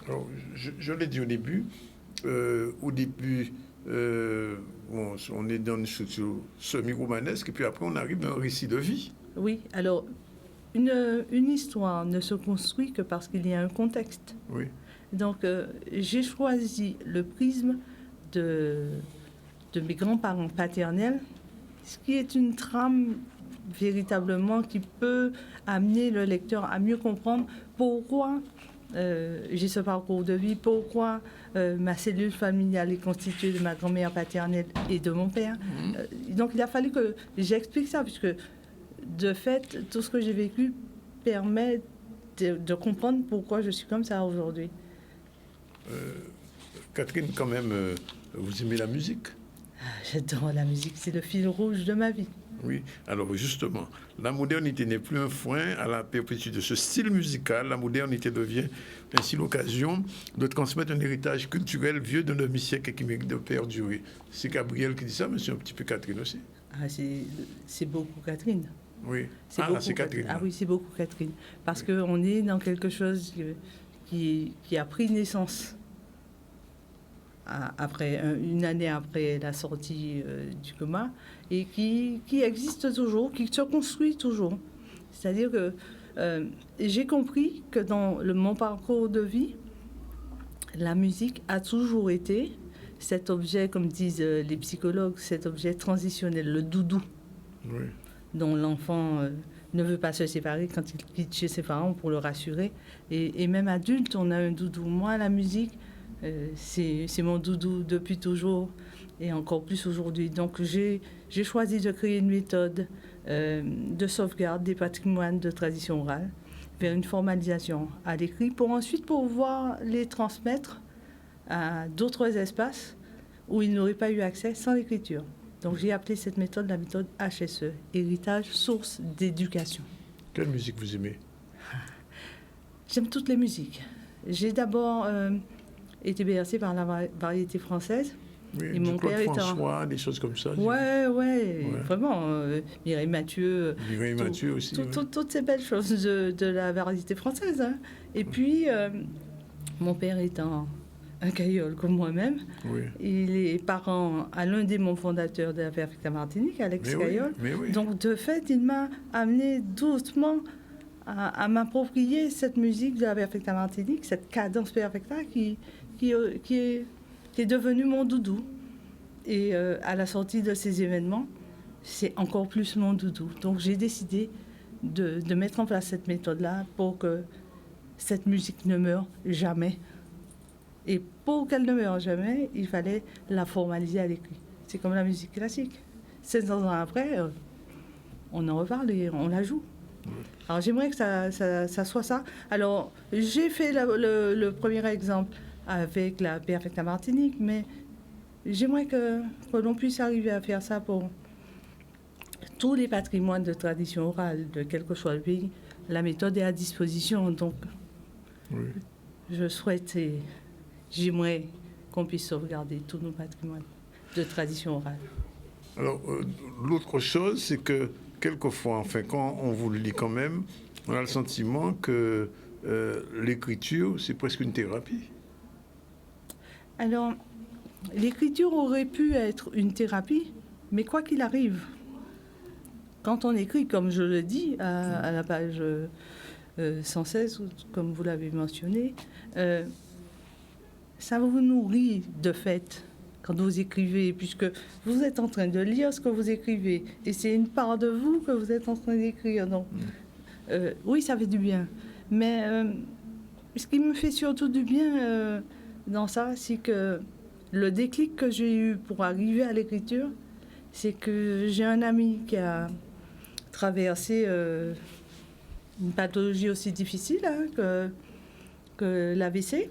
Alors, je l'ai dit au début, on est dans une structure semi-romanesque, et puis après on arrive dans un récit de vie. Oui, alors, une histoire ne se construit que parce qu'il y a un contexte. Oui. Donc, j'ai choisi le prisme de mes grands-parents paternels, ce qui est une trame véritablement qui peut amener le lecteur à mieux comprendre pourquoi j'ai ce parcours de vie, pourquoi ma cellule familiale est constituée de ma grand-mère paternelle et de mon père. Donc, il a fallu que j'explique ça, puisque de fait, tout ce que j'ai vécu permet de comprendre pourquoi je suis comme ça aujourd'hui. Catherine, quand même, vous aimez la musique? J'adore la musique, c'est le fil rouge de ma vie. Oui, alors justement, la modernité n'est plus un frein à la perpétuité de ce style musical. La modernité devient ainsi l'occasion de transmettre un héritage culturel vieux d'un demi-siècle et qui mérite de perdurer. C'est Gabrielle qui dit ça, mais c'est un petit peu Catherine aussi. C'est beaucoup Catherine. Oui, c'est Catherine. Ah oui, c'est beaucoup Catherine. Parce qu'on est dans quelque chose qui a pris naissance après une année après la sortie du coma et qui existe toujours, qui se construit toujours. C'est-à-dire que j'ai compris que dans mon parcours de vie, la musique a toujours été cet objet, comme disent les psychologues, cet objet transitionnel, le doudou, dont l'enfant ne veut pas se séparer quand il quitte chez ses parents pour le rassurer. Et même adulte, on a un doudou. Moi, la musique, c'est mon doudou depuis toujours et encore plus aujourd'hui. Donc, j'ai choisi de créer une méthode de sauvegarde des patrimoines de tradition orale vers une formalisation à l'écrit pour ensuite pouvoir les transmettre à d'autres espaces où ils n'auraient pas eu accès sans l'écriture. Donc, j'ai appelé cette méthode la méthode HSE, héritage, source d'éducation. Quelle musique vous aimez? J'aime toutes les musiques. J'ai d'abord été bercée par la variété française. Oui, et mon père François, des choses comme ça. Ouais, vraiment. Mireille Mathieu. Mireille Mathieu aussi. Toutes ces belles choses de la variété française. Hein. Et puis, mon père étant un caïol comme moi-même, il est parent à l'un des membres fondateurs de la Perfecta Martinique, Alex Caïol. Donc, de fait, il m'a amené doucement à m'approprier cette musique de la Perfecta Martinique, cette cadence Perfecta qui est devenue mon doudou. Et à la sortie de ces événements, c'est encore plus mon doudou. Donc j'ai décidé de mettre en place cette méthode-là pour que cette musique ne meure jamais. Et pour qu'elle ne meure jamais, il fallait la formaliser à l'écrit. C'est comme la musique classique. 500 ans après, on en reparle et on la joue. Alors j'aimerais que ça soit ça. Alors j'ai fait le premier exemple avec la Perfecta Martinique, mais j'aimerais que l'on puisse arriver à faire ça pour tous les patrimoines de tradition orale, de quel que soit le pays. La méthode est à disposition, donc je souhaite et j'aimerais qu'on puisse sauvegarder tous nos patrimoines de tradition orale. Alors, l'autre chose, c'est que quelquefois, enfin, quand on vous le lit quand même, on a le sentiment que l'écriture, c'est presque une thérapie. Alors, l'écriture aurait pu être une thérapie, mais quoi qu'il arrive, quand on écrit, comme je le dis à la page 116, comme vous l'avez mentionné, ça vous nourrit de fait quand vous écrivez, puisque vous êtes en train de lire ce que vous écrivez, et c'est une part de vous que vous êtes en train d'écrire. Donc, oui, ça fait du bien. Mais ce qui me fait surtout du bien dans ça, c'est que le déclic que j'ai eu pour arriver à l'écriture, c'est que j'ai un ami qui a traversé une pathologie aussi difficile que l'AVC.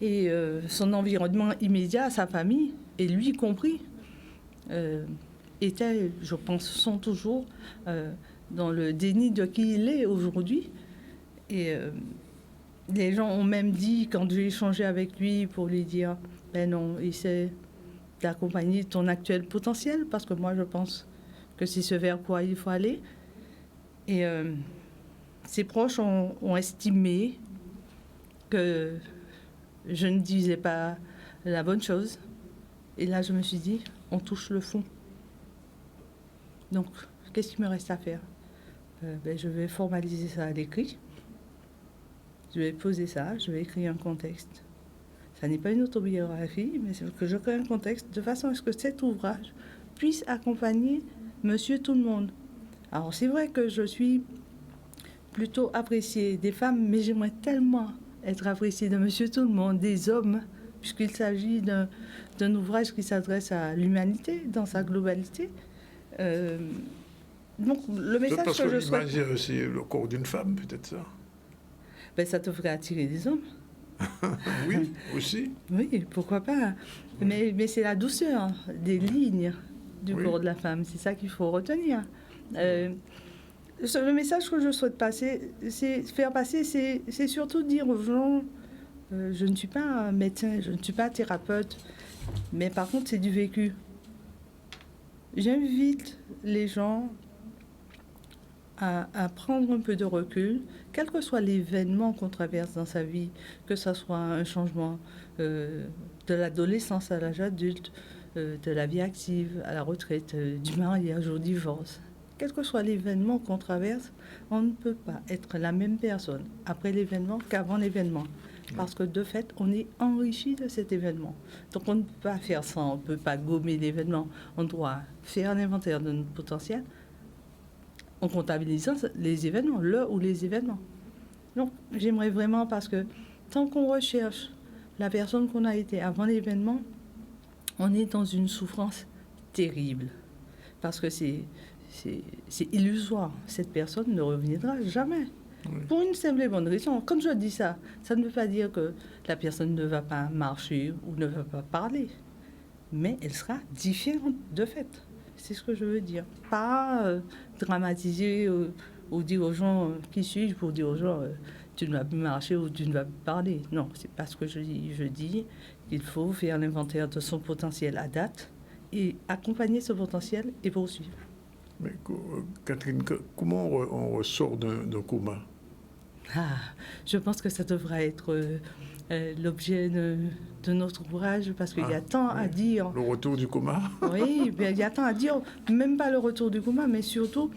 Et son environnement immédiat, sa famille, et lui compris, étaient, je pense, sont toujours dans le déni de qui il est aujourd'hui. Et les gens ont même dit, quand j'ai échangé avec lui pour lui dire, ben non, essaie d'accompagner ton actuel potentiel, parce que moi je pense que c'est ce vers quoi il faut aller. Et ses proches ont estimé que je ne disais pas la bonne chose. Et là, je me suis dit, on touche le fond. Donc, qu'est-ce qu'il me reste à faire ? Je vais formaliser ça à l'écrit. Je vais poser ça, je vais écrire un contexte. Ça n'est pas une autobiographie, mais c'est que je crée un contexte de façon à ce que cet ouvrage puisse accompagner Monsieur Tout-le-Monde. Alors, c'est vrai que je suis plutôt appréciée des femmes, mais j'aimerais tellement être appréciée de Monsieur Tout-le-Monde, des hommes, puisqu'il s'agit d'un ouvrage qui s'adresse à l'humanité dans sa globalité. Donc, le message parce que je souhaite... l'image, c'est le corps d'une femme, peut-être ça. Ben, ça devrait attirer des hommes. Oui, aussi. Oui, pourquoi pas. Mais c'est la douceur des lignes du corps de la femme. C'est ça qu'il faut retenir. Le message que je souhaite faire passer, c'est surtout dire aux gens, je ne suis pas un médecin, je ne suis pas thérapeute, mais par contre, c'est du vécu. J'invite les gens à prendre un peu de recul, quel que soit l'événement qu'on traverse dans sa vie, que ce soit un changement de l'adolescence à l'âge adulte, de la vie active à la retraite, du mariage au divorce. Quel que soit l'événement qu'on traverse, on ne peut pas être la même personne après l'événement qu'avant l'événement. Parce que de fait, on est enrichi de cet événement. Donc on ne peut pas faire ça, on ne peut pas gommer l'événement. On doit faire un inventaire de notre potentiel en comptabilisant les événements, le ou les événements. Donc j'aimerais vraiment, parce que tant qu'on recherche la personne qu'on a été avant l'événement, on est dans une souffrance terrible. Parce que c'est illusoire. Cette personne ne reviendra jamais. Oui. Pour une simple et bonne raison. Quand je dis ça, ça ne veut pas dire que la personne ne va pas marcher ou ne va pas parler. Mais elle sera différente de fait. C'est ce que je veux dire. Pas dramatiser ou dire aux gens qui suis-je pour dire aux gens tu ne vas plus marcher ou tu ne vas plus parler. Non, c'est pas ce que je dis. Je dis qu'il faut faire l'inventaire de son potentiel à date et accompagner ce potentiel et poursuivre. Mais Catherine, comment on ressort d'un coma ? Je pense que ça devra être l'objet de notre ouvrage, parce qu'il y a tant à dire. Le retour du coma ? Oui, il y a tant à dire, même pas le retour du coma, mais surtout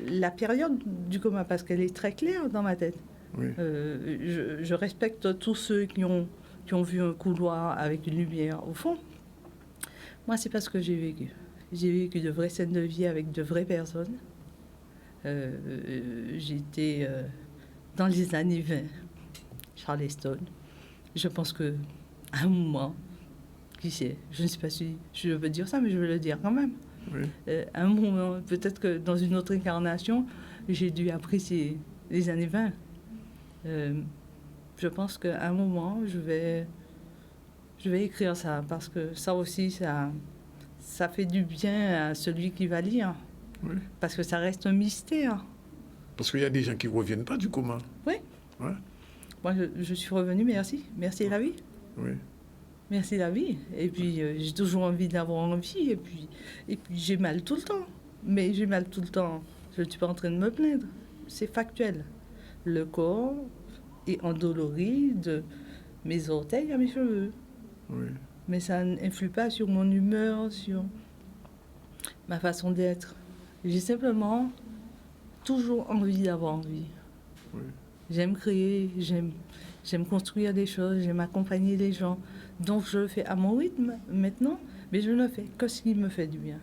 la période du coma, parce qu'elle est très claire dans ma tête. Oui. Je respecte tous ceux qui ont vu un couloir avec une lumière au fond, Moi, c'est parce que j'ai vécu. J'ai vécu de vraies scènes de vie avec de vraies personnes. J'étais dans les années 20, Charleston. Je pense qu'à un moment, qui sait, je ne sais pas si je veux dire ça, mais je veux le dire quand même. Oui. À un moment, peut-être que dans une autre incarnation, j'ai dû apprécier les années 20. Je pense qu'à un moment, je vais écrire ça, parce que ça aussi, ça fait du bien à celui qui va lire. Oui. Parce que ça reste un mystère. Parce qu'il y a des gens qui ne reviennent pas du coma. Oui. Ouais. Moi, je suis revenue, merci. Merci la vie. Oui. Merci la vie. Et puis, j'ai toujours envie d'avoir envie. Et puis, j'ai mal tout le temps. Mais j'ai mal tout le temps. Je ne suis pas en train de me plaindre. C'est factuel. Le corps est endolori de mes orteils à mes cheveux. Oui. Mais ça n'influe pas sur mon humeur, sur ma façon d'être. J'ai simplement toujours envie d'avoir envie. Oui. J'aime créer, j'aime construire des choses, j'aime accompagner les gens. Donc je le fais à mon rythme maintenant, mais je ne fais que ce qui me fait du bien.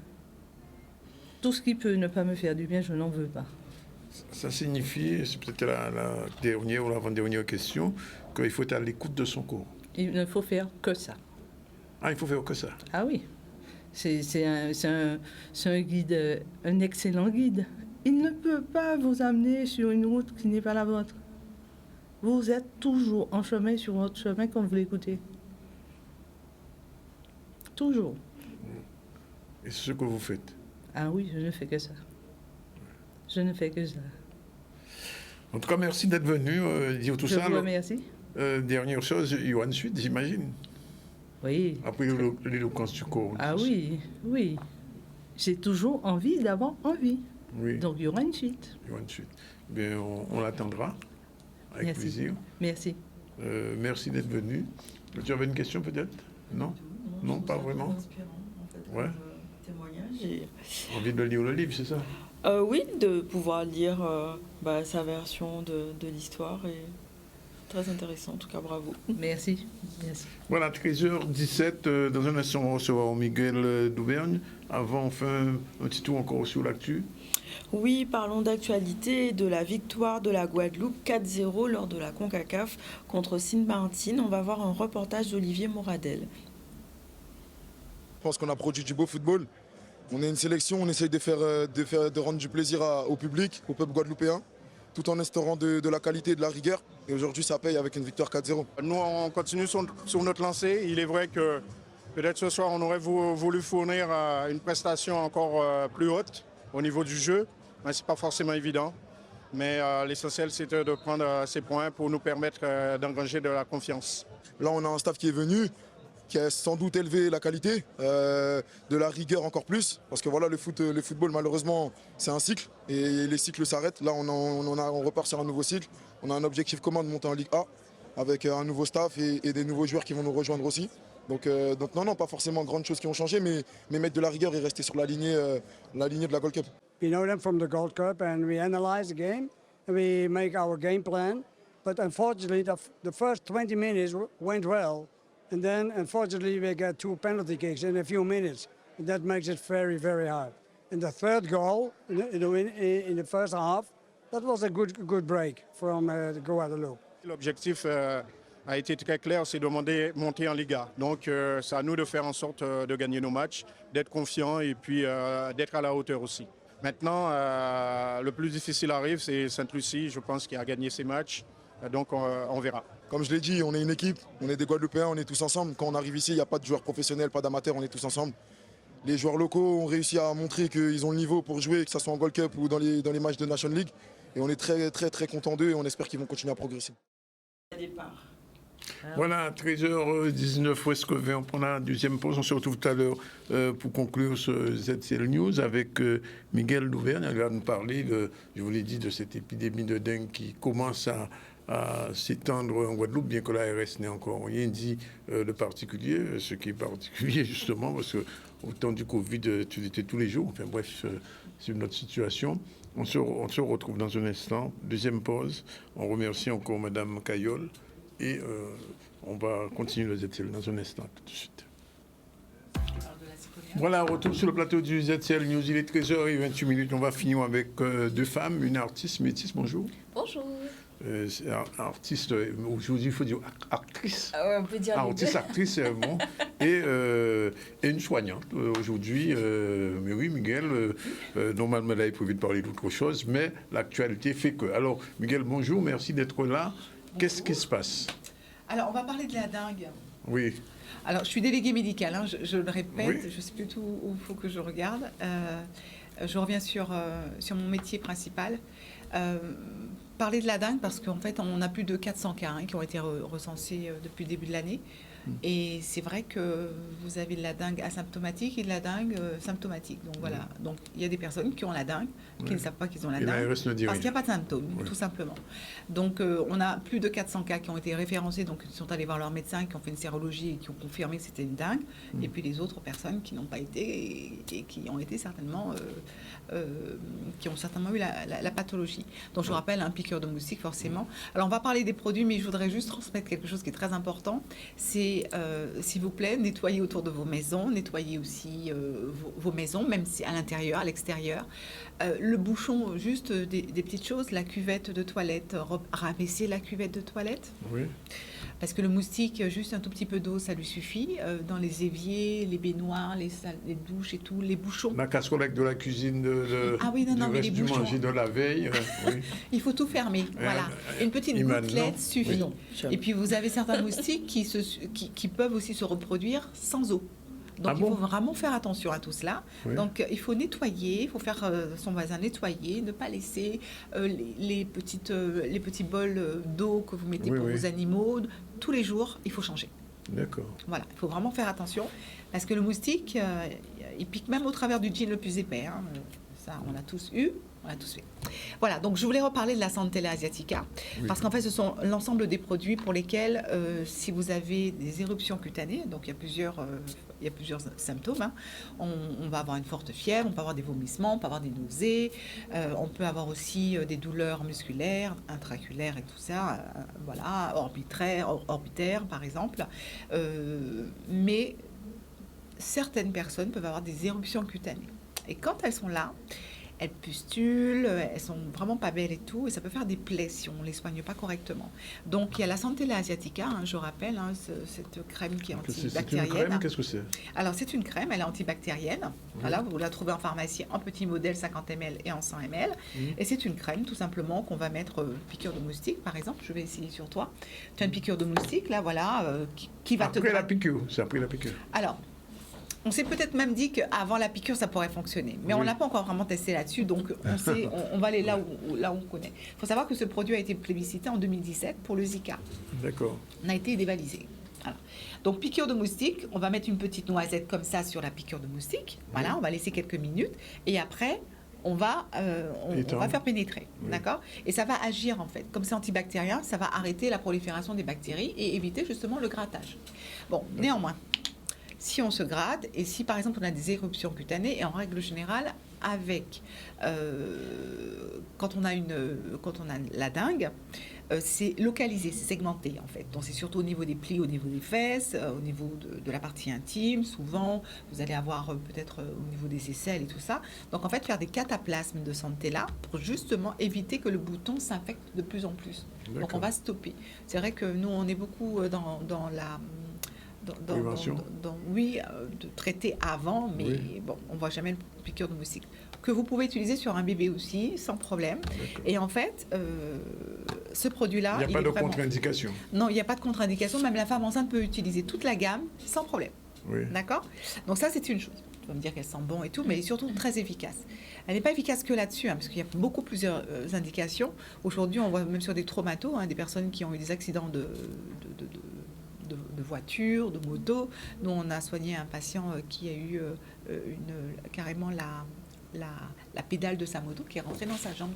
Tout ce qui peut ne pas me faire du bien, je n'en veux pas. Ça signifie, c'est peut-être la dernière ou l'avant-dernière question, qu'il faut être à l'écoute de son corps. Il ne faut faire que ça. Ah, il faut faire que ça. Ah oui, c'est un guide, un excellent guide. Il ne peut pas vous amener sur une route qui n'est pas la vôtre. Vous êtes toujours en chemin sur votre chemin quand vous l'écoutez. Toujours. Et c'est ce que vous faites. Ah oui, je ne fais que ça. Je ne fais que ça. En tout cas, merci d'être venu dire tout ça. Je vous remercie. Dernière chose, il y aura une suite, j'imagine. Oui. Après l'éloquence du corps. Ah oui, oui. J'ai toujours envie d'avoir envie. Oui. Donc il y aura une suite. Il y aura une suite. Bien, on l'attendra avec Merci. plaisir. Merci. Merci d'être venu. Tu avais une question peut-être? Non? Non, pas vraiment. Ouais. Envie de lire le livre, c'est ça? Oui, de pouvoir lire sa version de l'histoire et très intéressant, en tout cas, bravo. Merci. Merci. Voilà, 13h17, dans un instant, on recevra Miguel d'Auvergne. Avant, on fait un petit tour encore sur l'actu. Oui, parlons d'actualité, de la victoire de la Guadeloupe 4-0 lors de la CONCACAF contre Sint-Maarten. On va voir un reportage d'Olivier Moradel. Je pense qu'on a produit du beau football. On est une sélection, on essaye de rendre du plaisir au public, au peuple guadeloupéen, tout en instaurant de la qualité et de la rigueur. Et aujourd'hui, ça paye avec une victoire 4-0. Nous, on continue sur notre lancée. Il est vrai que peut-être ce soir, on aurait voulu fournir une prestation encore plus haute au niveau du jeu. Mais ce n'est pas forcément évident. Mais l'essentiel, c'était de prendre ces points pour nous permettre d'engranger de la confiance. Là, on a un staff qui est venu, qui a sans doute élevé la qualité, de la rigueur encore plus. Parce que voilà, le football, malheureusement, c'est un cycle. Et les cycles s'arrêtent. Là, on repart sur un nouveau cycle. On a un objectif commun de monter en Ligue A, avec un nouveau staff et des nouveaux joueurs qui vont nous rejoindre aussi. Donc non, pas forcément grandes choses qui ont changé, mais mettre de la rigueur et rester sur la lignée de la Gold Cup. We know them from the Gold Cup and we analyze the game and we make our game plan. But unfortunately, the first 20 minutes went well. And then, unfortunately, we got 2 penalty kicks in a few minutes. And that makes it very, very hard. And the third goal in the first half, that was a good break from Guadeloupe. L'objectif a été très clair, c'est de monter en Liga. Donc, c'est à nous de faire en sorte de gagner nos matchs, d'être confiants et puis d'être à la hauteur aussi. Maintenant, le plus difficile arrive, c'est Sainte-Lucie, je pense, qui a gagné ses matchs. Donc, on verra. Comme je l'ai dit, on est une équipe, on est des Guadeloupéens, on est tous ensemble. Quand on arrive ici, il n'y a pas de joueurs professionnels, pas d'amateurs, on est tous ensemble. Les joueurs locaux ont réussi à montrer qu'ils ont le niveau pour jouer, que ce soit en Gold Cup ou dans les matchs de Nation League. Et on est très, très, très contents d'eux et on espère qu'ils vont continuer à progresser. Voilà, 13h19, où est-ce que on prend la deuxième pause? On se retrouve tout à l'heure pour conclure ce ZCL News avec Miguel d'Auvergne. Il va nous parler, je vous l'ai dit, de cette épidémie de dengue qui commence à s'étendre en Guadeloupe, bien que l'ARS n'ait encore rien dit de particulier. Ce qui est particulier, justement, parce que au temps du Covid, tu l'étais tous les jours. Enfin bref, c'est notre situation. On se retrouve dans un instant. Deuxième pause. On remercie encore Madame Cayol. Et on va continuer le ZCL dans un instant, tout de suite. Voilà, retour sur le plateau du ZCL News. Il est 13h28. On va finir avec deux femmes, une artiste métisse. Bonjour. Bonjour. Artiste, aujourd'hui il faut dire actrice. Ah ouais, on peut dire artiste, actrice, bon. Et une soignante aujourd'hui. Mais oui, Miguel, normalement là il est prévu de parler d'autre chose, mais l'actualité fait que. Alors, Miguel, bonjour, merci d'être là. Qu'est-ce qui se passe? Alors, on va parler de la dengue. Oui. Alors, je suis déléguée médicale, hein, je le répète, Oui. je ne sais plus tout où il faut que je regarde. Je reviens sur mon métier principal. Parler de la dengue parce qu'en fait, on a plus de 400 cas qui ont été recensés depuis le début de l'année. Et c'est vrai que vous avez de la dengue asymptomatique et de la dengue symptomatique. Donc voilà. Donc il y a des personnes qui ont la dengue, qui ne savent pas qu'ils ont la dengue, parce qu'il n'y a pas de symptômes, tout simplement. Donc on a plus de 400 cas qui ont été référencés, donc ils sont allés voir leur médecin, qui ont fait une sérologie et qui ont confirmé que c'était une dengue. Et puis les autres personnes qui n'ont pas été et qui ont été certainement, qui ont certainement eu la pathologie. Donc je vous rappelle, un piqûre de moustique forcément. Alors on va parler des produits, mais je voudrais juste transmettre quelque chose qui est très important. C'est s'il vous plaît, nettoyez autour de vos maisons, nettoyez aussi vos maisons, même si à l'intérieur, à l'extérieur. Le bouchon, juste des petites choses, la cuvette de toilette, rabaisser la cuvette de toilette. Oui. Parce que le moustique, juste un tout petit peu d'eau, ça lui suffit. Dans les éviers, les baignoires, les salles, les douches et tout, les bouchons. La casserole avec de la cuisine ah oui, non, mais les du bouchons. manger de la veille. Oui. Il faut tout fermer, voilà. Une petite gouttelette suffit. Oui. Et puis vous avez certains moustiques qui peuvent aussi se reproduire sans eau. Donc il faut vraiment faire attention à tout cela. Oui. Donc il faut nettoyer, il faut faire son voisin nettoyer, ne pas laisser les petits bols d'eau que vous mettez pour vos animaux. Tous les jours, il faut changer. D'accord. Voilà, il faut vraiment faire attention parce que le moustique, il pique même au travers du jean le plus épais. Hein. Ça, on l'a tous eu. On a tous fait. Voilà, donc je voulais reparler de la Centella asiatica, parce qu'en fait, ce sont l'ensemble des produits pour lesquels, si vous avez des éruptions cutanées, donc il y a plusieurs symptômes, hein. On va avoir une forte fièvre, on peut avoir des vomissements, on peut avoir des nausées, on peut avoir aussi des douleurs musculaires, intraculaires et tout ça, voilà, orbitaires par exemple, mais certaines personnes peuvent avoir des éruptions cutanées. Et quand elles sont là, elles pustulent, elles sont vraiment pas belles et tout, et ça peut faire des plaies si on les soigne pas correctement. Donc il y a la Centella asiatica, hein, je rappelle, hein, cette crème qui est antibactérienne. C'est une crème, qu'est-ce que c'est? Alors c'est une crème, elle est antibactérienne. Voilà, vous la trouvez en pharmacie en petit modèle 50 ml et en 100 ml. Et c'est une crème tout simplement qu'on va mettre piqûre de moustique, par exemple. Je vais essayer sur toi. Tu as une piqûre de moustique, là, voilà, qui va après la piqûre, c'est après la piqûre. Alors. On s'est peut-être même dit qu'avant la piqûre, ça pourrait fonctionner. Mais on n'a pas encore vraiment testé là-dessus, donc on va aller là où on connaît. Il faut savoir que ce produit a été plébiscité en 2017 pour le Zika. D'accord. On a été dévalisé. Voilà. Donc, piqûre de moustique, on va mettre une petite noisette comme ça sur la piqûre de moustique. Voilà, on va laisser quelques minutes. Et après, on va faire pénétrer. D'accord ? Et ça va agir, en fait. Comme c'est antibactérien, ça va arrêter la prolifération des bactéries et éviter justement le grattage. Bon, néanmoins, si on se gratte et si par exemple on a des éruptions cutanées, et en règle générale avec quand on a la dengue, c'est localisé, c'est segmenté en fait. Donc c'est surtout au niveau des plis, au niveau des fesses, au niveau de la partie intime. Souvent vous allez avoir peut-être au niveau des aisselles et tout ça. Donc en fait faire des cataplasmes de Centella pour justement éviter que le bouton s'infecte de plus en plus. Donc on va stopper. C'est vrai que nous on est beaucoup dans la de traiter avant, mais bon, on ne voit jamais une piqûre de moustique. Que vous pouvez utiliser sur un bébé aussi, sans problème. Et en fait, ce produit-là... Il n'y a pas de contre-indication. Non, il n'y a pas de contre-indication. Même la femme enceinte peut utiliser toute la gamme sans problème. Oui. D'accord ? Donc ça, c'est une chose. Tu vas me dire qu'elle sent bon et tout, mais elle est surtout très efficace. Elle n'est pas efficace que là-dessus, hein, parce qu'il y a beaucoup plusieurs indications. Aujourd'hui, on voit même sur des traumatos, hein, des personnes qui ont eu des accidents de voiture, de moto. Nous, on a soigné un patient qui a eu carrément la pédale de sa moto qui est rentrée dans sa jambe,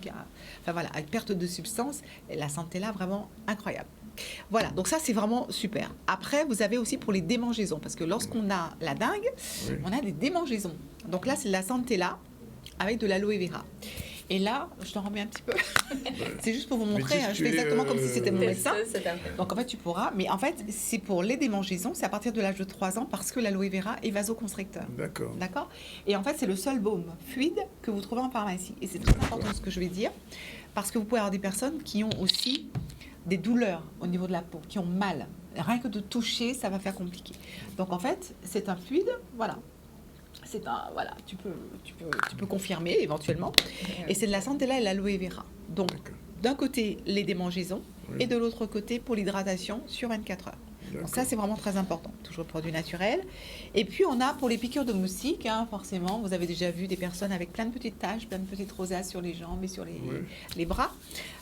avec perte de substance. Et la Centella, vraiment incroyable. Voilà, donc ça, c'est vraiment super. Après, vous avez aussi pour les démangeaisons, parce que lorsqu'on a la dengue, on a des démangeaisons. Donc là, c'est la Centella avec de l'aloe vera. Et là, je t'en remets un petit peu. C'est juste pour vous montrer. Je fais exactement comme si c'était mon médecin. Donc en fait, tu pourras. Mais en fait, c'est pour les démangeaisons. C'est à partir de l'âge de 3 ans parce que l'aloe vera est vasoconstricteur. D'accord. D'accord. Et en fait, c'est le seul baume fluide que vous trouvez en pharmacie. Et c'est très important ce que je vais dire parce que vous pouvez avoir des personnes qui ont aussi des douleurs au niveau de la peau, qui ont mal. Rien que de toucher, ça va faire compliqué. Donc en fait, c'est un fluide. Voilà. Voilà, tu peux confirmer éventuellement. Et c'est de la centella et l'aloe vera. Donc, d'un côté, les démangeaisons et de l'autre côté, pour l'hydratation sur 24 heures. Donc ça, c'est vraiment très important. Toujours produit naturel. Et puis, on a pour les piqûres de moustiques, forcément, vous avez déjà vu des personnes avec plein de petites taches, plein de petites rosaces sur les jambes et sur les bras.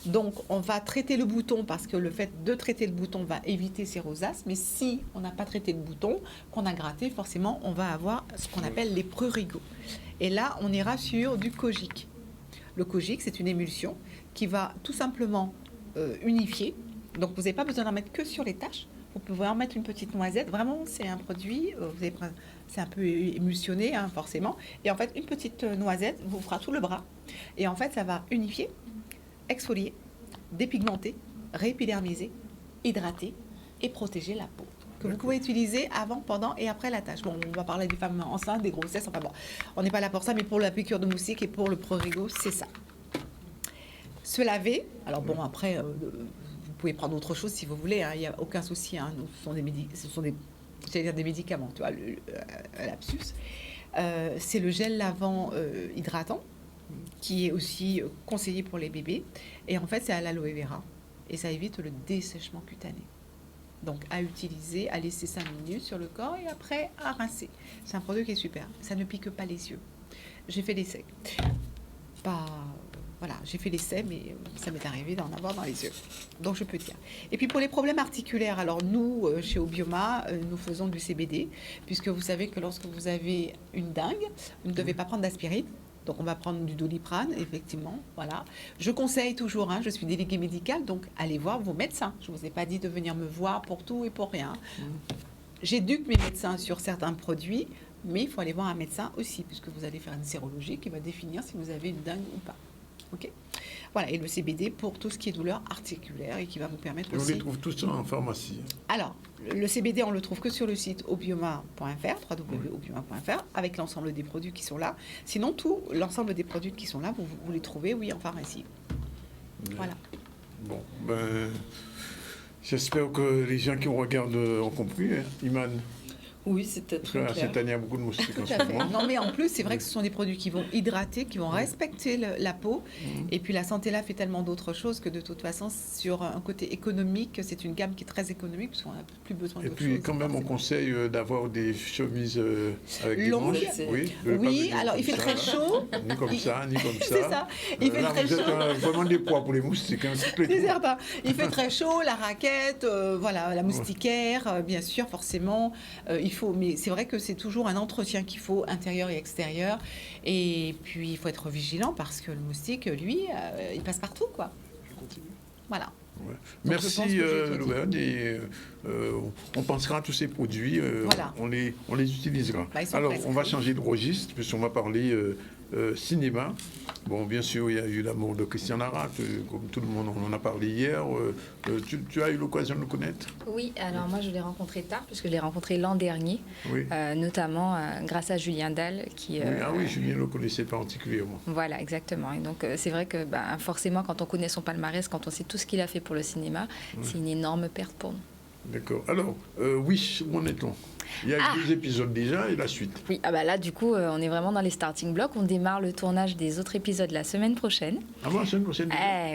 Donc, on va traiter le bouton parce que le fait de traiter le bouton va éviter ces rosaces. Mais si on n'a pas traité le bouton, qu'on a gratté, forcément, on va avoir ce qu'on appelle les prurigots. Et là, on ira sur du kojic. Le kojic, c'est une émulsion qui va tout simplement unifier. Donc, vous n'avez pas besoin d'en mettre que sur les taches. Vous pouvez en mettre une petite noisette. Vraiment, c'est un produit, c'est un peu émulsionné, forcément. Et en fait, une petite noisette vous fera tout le bras. Et en fait, ça va unifier, exfolier, dépigmenter, réépidermiser, hydrater et protéger la peau. Que vous pouvez utiliser avant, pendant et après la tâche. Bon, on va parler des femmes enceintes, des grossesses. Enfin bon, on n'est pas là pour ça, mais pour la piqûre de moustique et pour le prurigo, c'est ça. Se laver. Alors bon, après... vous pouvez prendre autre chose si vous voulez, il n'y a aucun souci. Ce sont des médicaments, tu vois, lapsus. C'est le gel lavant hydratant qui est aussi conseillé pour les bébés. Et en fait, c'est à l'aloe vera. Et ça évite le dessèchement cutané. Donc, à utiliser, à laisser 5 minutes sur le corps et après à rincer. C'est un produit qui est super. Ça ne pique pas les yeux. J'ai fait l'essai. Voilà, j'ai fait l'essai, mais ça m'est arrivé d'en avoir dans les yeux. Donc, je peux dire. Et puis, pour les problèmes articulaires, alors nous, chez Obioma, nous faisons du CBD, puisque vous savez que lorsque vous avez une dengue, vous ne devez pas prendre d'aspirine. Donc, on va prendre du Doliprane, effectivement. Voilà. Je conseille toujours, je suis déléguée médicale, donc allez voir vos médecins. Je ne vous ai pas dit de venir me voir pour tout et pour rien. J'éduque mes médecins sur certains produits, mais il faut aller voir un médecin aussi, puisque vous allez faire une sérologie qui va définir si vous avez une dengue ou pas. Ok. Voilà, et le CBD pour tout ce qui est douleur articulaire et qui va vous permettre aussi... On les trouve tous en pharmacie. Alors, le CBD, on le trouve que sur le site obioma.fr, www.obioma.fr, avec l'ensemble des produits qui sont là. Sinon, tout l'ensemble des produits qui sont là, vous les trouvez, oui, en pharmacie. Voilà. Bon, j'espère que les gens qui nous regardent ont compris, Iman. Oui, c'était très clair. Cette année, il y a beaucoup de moustiques en ce moment. Non, mais en plus, c'est vrai que ce sont des produits qui vont hydrater, qui vont respecter la peau. Et puis, la santé là fait tellement d'autres choses que de toute façon, sur un côté économique, c'est une gamme qui est très économique, parce qu'on n'a plus besoin d'autre chose. Et puis, quand même, on conseille d'avoir des chemises avec des manches. Oui, alors il fait très chaud. Ni comme ça, ni comme ça. C'est ça. Il fait très chaud. Vraiment des poids pour les moustiques. C'est certain. Il fait très chaud, la raquette, voilà, la moustiquaire, bien sûr, forcément. Mais c'est vrai que c'est toujours un entretien qu'il faut, intérieur et extérieur. Et puis, il faut être vigilant parce que le moustique, lui, il passe partout, quoi. Voilà. Ouais. Merci, Louane. Et on pensera à tous ces produits. Voilà. On les utilisera. Alors, on va changer de registre, puisqu'on va parler cinéma. Bon, bien sûr, il y a eu l'amour de Christian Larac, comme tout le monde on en a parlé hier. Tu as eu l'occasion de le connaître? Oui, alors moi je l'ai rencontré tard, puisque je l'ai rencontré l'an dernier, notamment grâce à Julien Dalle. Julien ne le connaissait particulièrement. Voilà, exactement. Et donc c'est vrai que forcément, quand on connaît son palmarès, quand on sait tout ce qu'il a fait pour le cinéma, c'est une énorme perte pour nous. D'accord. Alors, Wish, où en est-on? Il y a eu 2 épisodes déjà et la suite. Oui, là du coup on est vraiment dans les starting blocks. On démarre le tournage des autres épisodes la semaine prochaine. Ah bon, la semaine prochaine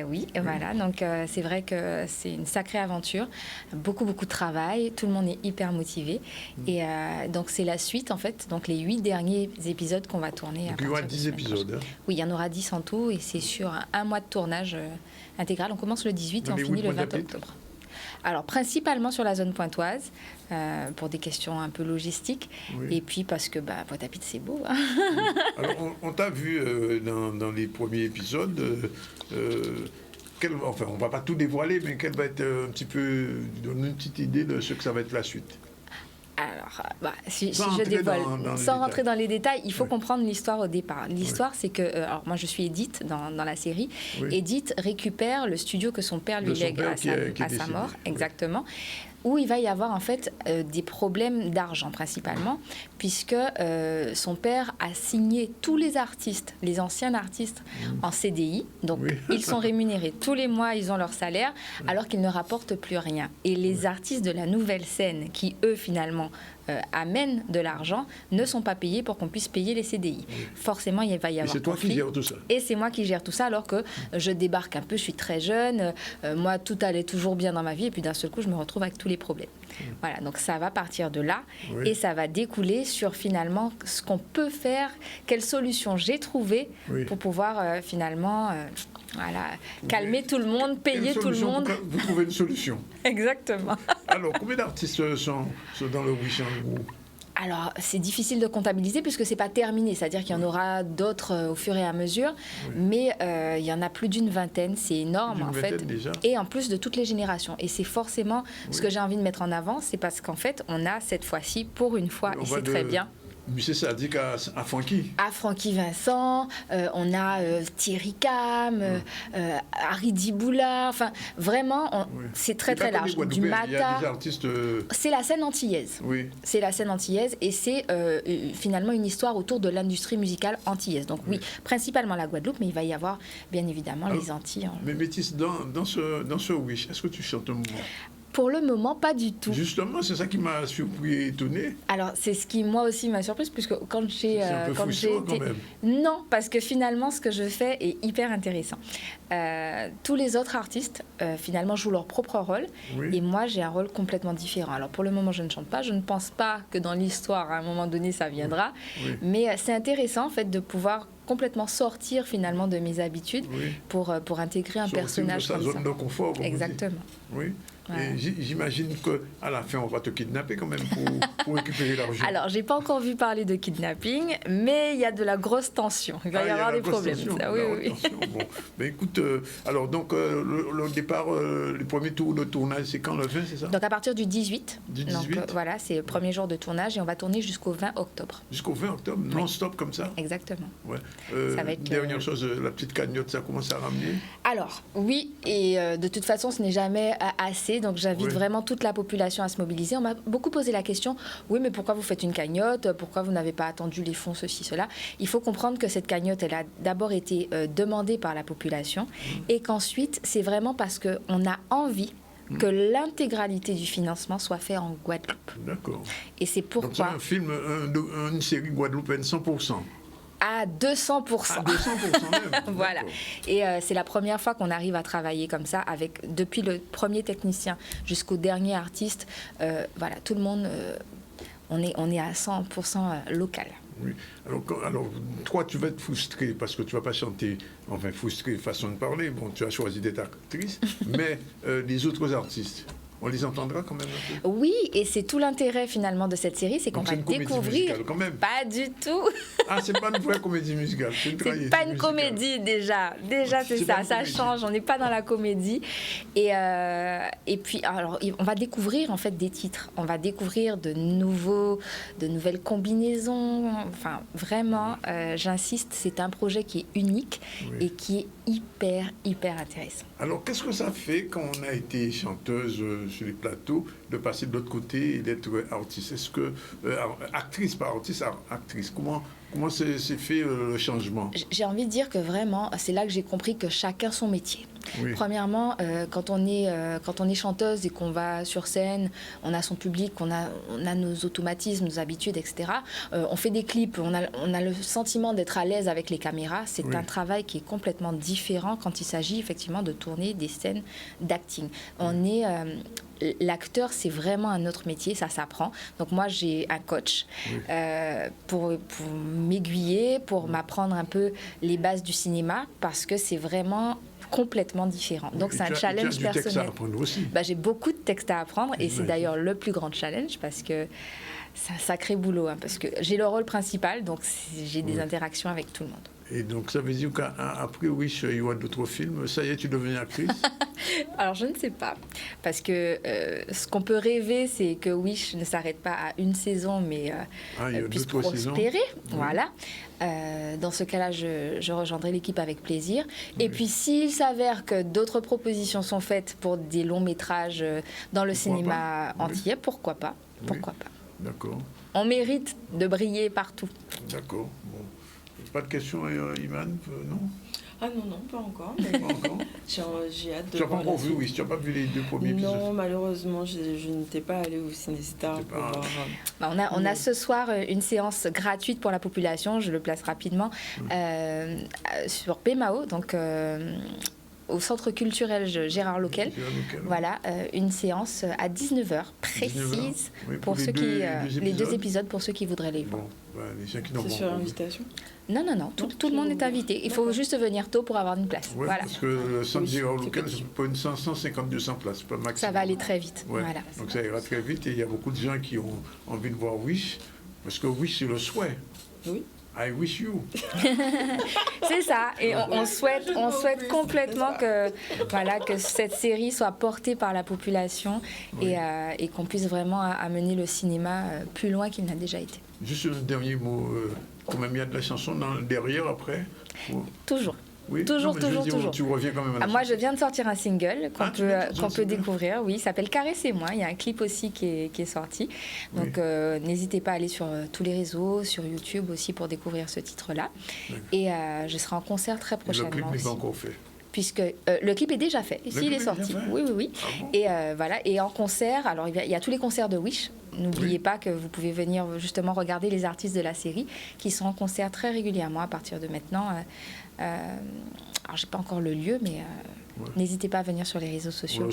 oui, voilà. Donc c'est vrai que c'est une sacrée aventure. Beaucoup de travail. Tout le monde est hyper motivé. Et donc c'est la suite en fait. Donc les 8 derniers épisodes qu'on va tourner. Donc il y aura 10 épisodes. Oui, il y en aura 10 en tout. Et c'est sur un mois de tournage intégral. On commence le 18 et on finit le 20 octobre. Alors, principalement sur la zone pointoise, pour des questions un peu logistiques, et puis parce que Pointe-à-Pitre, c'est beau. Hein. Alors, on t'a vu dans les premiers épisodes, on ne va pas tout dévoiler, mais quelle va être un petit peu, donner une petite idée de ce que ça va être la suite? Alors, si je dévoile, sans rentrer dans les détails, il faut comprendre l'histoire au départ. L'histoire, c'est que, alors moi je suis Edith dans la série. Edith récupère le studio que son père lui lègue à sa mort, exactement, où il va y avoir en fait des problèmes d'argent principalement, puisque son père a signé tous les artistes, les anciens artistes, en CDI. Donc ils sont rémunérés tous les mois, ils ont leur salaire, alors qu'ils ne rapportent plus rien. Et les artistes de la nouvelle scène, qui eux finalement amènent de l'argent, ne sont pas payés pour qu'on puisse payer les CDI. Forcément, il va y avoir. Et c'est toi qui gères tout ça. Et c'est moi qui gère tout ça, alors que je débarque un peu, je suis très jeune, moi tout allait toujours bien dans ma vie, et puis d'un seul coup, je me retrouve avec tous les problèmes. Voilà, donc ça va partir de là, et ça va découler sur finalement ce qu'on peut faire, quelles solutions j'ai trouvées pour pouvoir finalement calmer tout le monde, payer tout le monde. Vous trouvez une solution. Exactement. Alors, combien d'artistes sont dans le Wish en groupe? Alors, c'est difficile de comptabiliser puisque ce n'est pas terminé. C'est-à-dire qu'il y en aura d'autres au fur et à mesure. Mais il y en a plus d'une vingtaine. C'est énorme, en fait. Déjà. Et en plus de toutes les générations. Et c'est forcément ce que j'ai envie de mettre en avant. C'est parce qu'en fait, on a cette fois-ci, pour une fois, et c'est très bien, Monsieur Sadik à Francky. À Francky Vincent, on a Thierry Cam, Harry Diboula, enfin vraiment, c'est très très large. Du Mata. Il y a des artistes. C'est la scène antillaise. Oui. C'est la scène antillaise et c'est finalement une histoire autour de l'industrie musicale antillaise. Donc oui, principalement la Guadeloupe, mais il va y avoir bien évidemment les Antilles. Mais Métis, dans ce Wish, est-ce que tu chantes un moment? Pour le moment, pas du tout. Justement, c'est ça qui m'a surpris et étonné. Alors, c'est ce qui, moi aussi, m'a surprise, puisque quand j'ai été... quand même. Non, parce que finalement, ce que je fais est hyper intéressant. Tous les autres artistes, finalement, jouent leur propre rôle, et moi, j'ai un rôle complètement différent. Alors, pour le moment, je ne chante pas. Je ne pense pas que dans l'histoire, à un moment donné, ça viendra. Mais c'est intéressant, en fait, de pouvoir complètement sortir, finalement, de mes habitudes pour intégrer un personnage comme ça. Zone de confort, exactement. Oui. Et j'imagine qu'à la fin, on va te kidnapper quand même pour récupérer l'argent. Alors, j'ai pas encore vu parler de kidnapping, mais il y a de la grosse tension. Il va y avoir des problèmes. Ça, oui. Bon, mais écoute, alors donc le départ, le premier tour de tournage, c'est quand, le 20, c'est ça? Donc à partir du 18. Du 18. Donc voilà, c'est le premier jour de tournage et on va tourner jusqu'au 20 octobre. Jusqu'au 20 octobre, non-stop comme ça? Exactement. Ouais. Ça va être dernière chose, la petite cagnotte, ça commence à ramener? Alors, oui, et de toute façon, ce n'est jamais assez. Donc j'invite vraiment toute la population à se mobiliser. On m'a beaucoup posé la question, oui, mais pourquoi vous faites une cagnotte? Pourquoi vous n'avez pas attendu les fonds, ceci, cela? Il faut comprendre que cette cagnotte, elle a d'abord été demandée par la population et qu'ensuite, c'est vraiment parce qu'on a envie que l'intégralité du financement soit fait en Guadeloupe. D'accord. Et c'est pourquoi... Donc c'est un film, une série guadeloupéenne 100%. À 200%. À 200% même. Voilà. Et c'est la première fois qu'on arrive à travailler comme ça, depuis le premier technicien jusqu'au dernier artiste. Voilà, tout le monde, on est à 100% local. Oui. Alors, toi, tu vas être frustrée parce que tu ne vas pas chanter, enfin, frustrée, façon de parler. Bon, tu as choisi d'être actrice, mais les autres artistes, on les entendra quand même un peu. Oui, et c'est tout l'intérêt finalement de cette série, c'est qu'on va découvrir. Quand même. Pas du tout. Ah, c'est pas une vraie comédie musicale. C'est pas une comédie déjà. Déjà, c'est ça. Ça change. On n'est pas dans la comédie. Et puis, alors, on va découvrir en fait des titres. On va découvrir de nouvelles combinaisons. Enfin, vraiment, j'insiste, c'est un projet qui est unique et qui est hyper intéressant. Alors, qu'est-ce que ça fait quand on a été chanteuse sur les plateaux, de passer de l'autre côté et d'être artiste? Est-ce que, actrice par artiste, actrice, comment s'est fait le changement? J'ai envie de dire que vraiment, c'est là que j'ai compris que chacun son métier. Oui. Premièrement, quand on est chanteuse et qu'on va sur scène, on a son public, on a nos automatismes, nos habitudes, etc. On fait des clips, on a le sentiment d'être à l'aise avec les caméras. C'est un travail qui est complètement différent quand il s'agit effectivement de tourner des scènes d'acting. L'acteur, c'est vraiment un autre métier, ça s'apprend. Donc moi, j'ai un coach pour m'aiguiller, pour m'apprendre un peu les bases du cinéma, parce que c'est vraiment complètement différent. Donc c'est un challenge personnel. Tu as du texte à apprendre aussi. J'ai beaucoup de textes à apprendre et c'est d'ailleurs le plus grand challenge parce que c'est un sacré boulot, parce que j'ai le rôle principal, donc j'ai des interactions avec tout le monde. Et donc, ça veut dire qu'après Wish, il y aura d'autres films. Ça y est, tu deviens actrice? Alors, je ne sais pas. Parce que ce qu'on peut rêver, c'est que Wish ne s'arrête pas à une saison, mais puisse prospérer. Voilà. Dans ce cas-là, je rejoindrai l'équipe avec plaisir. Et puis, s'il s'avère que d'autres propositions sont faites pour des longs métrages dans le cinéma entier, pourquoi pas? Pourquoi pas? D'accord. On mérite de briller partout. D'accord. Bon. Pas de questions, Iman? Non? Ah non, pas encore. Pas encore. J'ai hâte de Tu n'as pas voir encore vu, oui, tu n'as pas vu les 2 premiers épisodes? Non, malheureusement, je n'étais pas allée au Ciné-Star pour voir... On a ce soir une séance gratuite pour la population, je le place rapidement, sur PMAO, donc au Centre culturel Gérard Loquel. Voilà, une séance à 19h précise pour ceux qui... les 2 épisodes pour ceux qui voudraient les voir. C'est sur invitation? Non, tout le monde est invité. Il faut juste venir tôt pour avoir une place. Ouais, voilà. Parce que le Centre Gérard Loquel, c'est pour une 150-200 places, pas maximum. Ça va aller très vite. Ouais. Voilà. Donc ça ira très vite et il y a beaucoup de gens qui ont envie de voir Wish, parce que Wish, c'est le souhait. Oui. I wish you. C'est ça. Et on souhaite complètement que cette série soit portée par la population et qu'on puisse vraiment amener le cinéma plus loin qu'il n'a déjà été. Juste un dernier mot. Quand même, il y a de la chanson derrière, après? Toujours. Oui. Toujours. Tu reviens quand même à la Moi, je viens de sortir un single qu'on peut découvrir. Oui, il s'appelle Caressez-moi. Il y a un clip aussi qui est sorti. Donc, n'hésitez pas à aller sur tous les réseaux, sur YouTube aussi pour découvrir ce titre-là. Et je serai en concert très prochainement. Le clip n'est pas encore fait. Puisque le clip est déjà fait. Ici, il est sorti. Oui. Ah bon? Et voilà. Et en concert, alors il y a tous les concerts de Wish. N'oubliez pas que vous pouvez venir justement regarder les artistes de la série qui sont en concert très régulièrement à partir de maintenant. Alors, j'ai pas encore le lieu, mais n'hésitez pas à venir sur les réseaux sociaux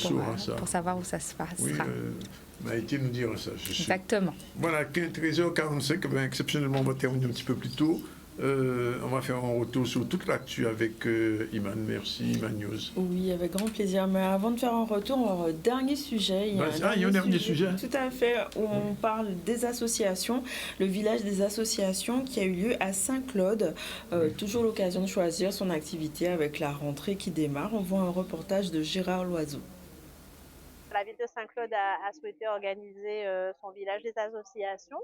pour savoir où ça se passera. Oui, Maïté nous dira ça. Exactement. Voilà, 13h45, exceptionnellement, on va terminer un petit peu plus tôt. On va faire un retour sur toute l'actu avec Iman. Merci, Iman News. Oui, avec grand plaisir. Mais avant de faire un retour, on va avoir un dernier sujet. Il y a un dernier sujet. Tout à fait, où on parle des associations, le village des associations qui a eu lieu à Saint-Claude. Toujours l'occasion de choisir son activité avec la rentrée qui démarre. On voit un reportage de Gérard Loiseau. La ville de Saint-Claude a souhaité organiser son village des associations.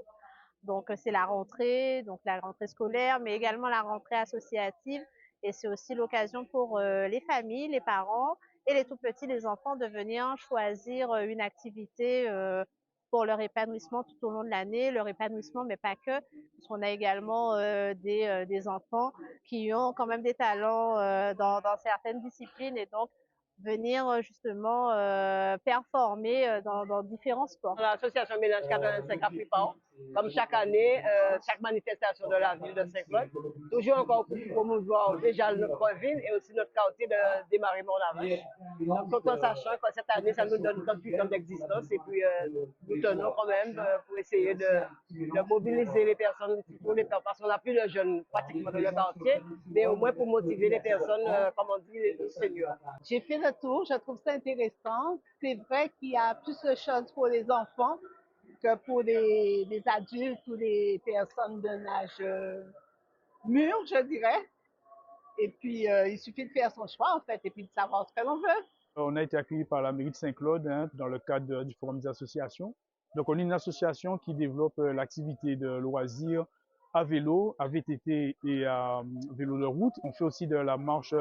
Donc, c'est la rentrée scolaire, mais également la rentrée associative. Et c'est aussi l'occasion pour les familles, les parents et les tout-petits, les enfants, de venir choisir une activité pour leur épanouissement tout au long de l'année. Leur épanouissement, mais pas que, parce qu'on a également des enfants qui ont quand même des talents dans certaines disciplines. Et donc, venir justement performer dans différents sports. L'association ménage 85 à Flipao, comme chaque année, chaque manifestation de la ville de Saint-Claude, toujours encore pour promouvoir déjà notre ville et aussi notre quartier de Desmarais-Mont-Lavache. Donc, tout en sachant que cette année, ça nous donne 38 ans d'existence et puis nous tenons quand même pour essayer de mobiliser les personnes, parce qu'on n'a plus de jeunes pratiquement dans le quartier, mais au moins pour motiver les personnes, comme on dit, les seniors. J'ai fait le tour, je trouve ça intéressant. C'est vrai qu'il y a plus de choses pour les enfants que pour les adultes ou les personnes d'un âge mûr, je dirais. Et puis, il suffit de faire son choix, en fait, et puis de savoir ce que l'on veut. On a été accueillis par la mairie de Saint-Claude dans le cadre du Forum des associations. Donc, on est une association qui développe l'activité de loisirs à vélo, à VTT et à vélo de route. On fait aussi de la marche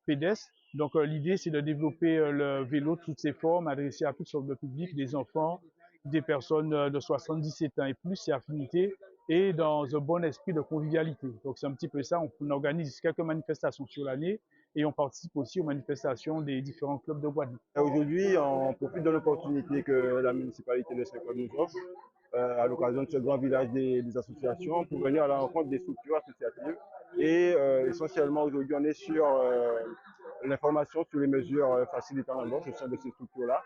pédestre. Donc, l'idée, c'est de développer le vélo de toutes ses formes, adressé à toutes sortes de publics, des enfants, des personnes de 77 ans et plus, et affinités, et dans un bon esprit de convivialité. Donc, c'est un petit peu ça. On organise quelques manifestations sur l'année et on participe aussi aux manifestations des différents clubs de Guadeloupe. Aujourd'hui, on profite de l'opportunité que la municipalité de Saint-Claude nous offre à l'occasion de ce grand village des associations pour venir à la rencontre des structures associatives. Et essentiellement, aujourd'hui, on est sur l'information sur les mesures facilitant l'embauche au sein de ces structures-là.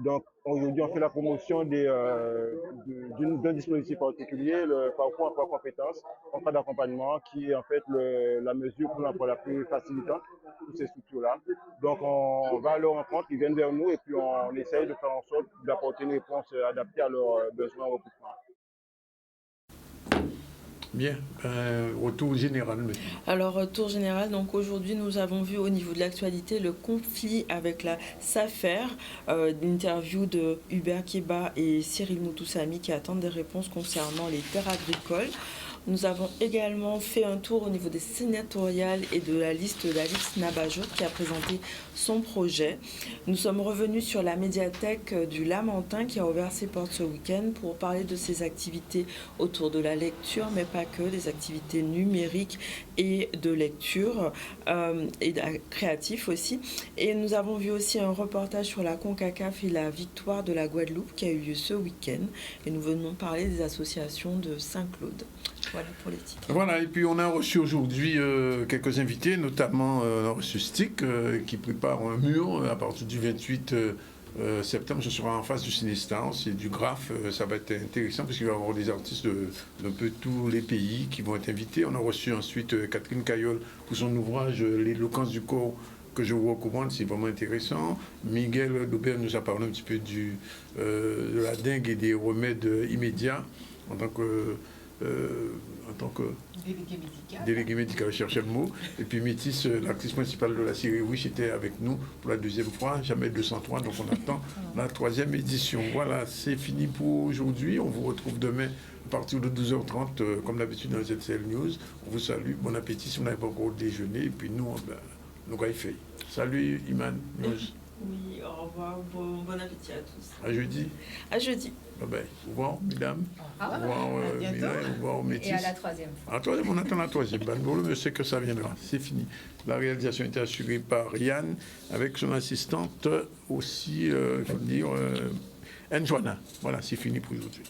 Donc, aujourd'hui, on fait la promotion d'un dispositif particulier, le parcours emploi compétences, contrat d'accompagnement, qui est en fait la mesure pour l'emploi la plus facilitante pour ces structures-là. Donc, on va à leur rencontre, ils viennent vers nous et puis on essaye de faire en sorte d'apporter une réponse adaptée à leurs besoins au recrutement. Bien. Retour général maintenant. Alors, retour général, donc aujourd'hui, nous avons vu au niveau de l'actualité le conflit avec la SAFER, l'interview de Hubert Keba et Cyril Moutoussamy qui attendent des réponses concernant les terres agricoles. Nous avons également fait un tour au niveau des sénatoriales et de la liste d'Alix Nabajot qui a présenté son projet. Nous sommes revenus sur la médiathèque du Lamentin qui a ouvert ses portes ce week-end pour parler de ses activités autour de la lecture, mais pas que, des activités numériques et de lecture et créatifs aussi. Et nous avons vu aussi un reportage sur la CONCACAF et la victoire de la Guadeloupe qui a eu lieu ce week-end. Et nous venons parler des associations de Saint-Claude. Voilà pour les titres. Voilà, et puis on a reçu aujourd'hui quelques invités, notamment on a reçu Stick qui prépare un mur à partir du 28 septembre. Ce sera en face du Cinestar, c'est du graphe, ça va être intéressant parce qu'il va y avoir des artistes d'un peu tous les pays qui vont être invités. On a reçu ensuite Catherine Cayol pour son ouvrage L'éloquence du corps que je vous recommande, c'est vraiment intéressant. Miguel Daubert nous a parlé un petit peu de la dengue et des remèdes immédiats en tant que délégué médical, je cherchais le mot. Et puis Métis, l'actrice principale de la série Wish, était avec nous pour la deuxième fois, jamais 203, donc on attend la troisième édition. Voilà, c'est fini pour aujourd'hui. On vous retrouve demain à partir de 12h30, comme d'habitude dans ZCL News. On vous salue, bon appétit si vous n'avez pas encore déjeuné, et puis nous, nous allons faire. Salut Iman News. Oui, au revoir, bon appétit à tous. À jeudi. À jeudi. Bye bye. Au revoir, mesdames. Au revoir, Mireille. Au revoir, Métis. Et à la troisième fois. À la troisième, on attend la troisième. Je sais que ça viendra. C'est fini. La réalisation était assurée par Yann, avec son assistante aussi, il faut le dire, Njoana. Voilà, c'est fini pour aujourd'hui.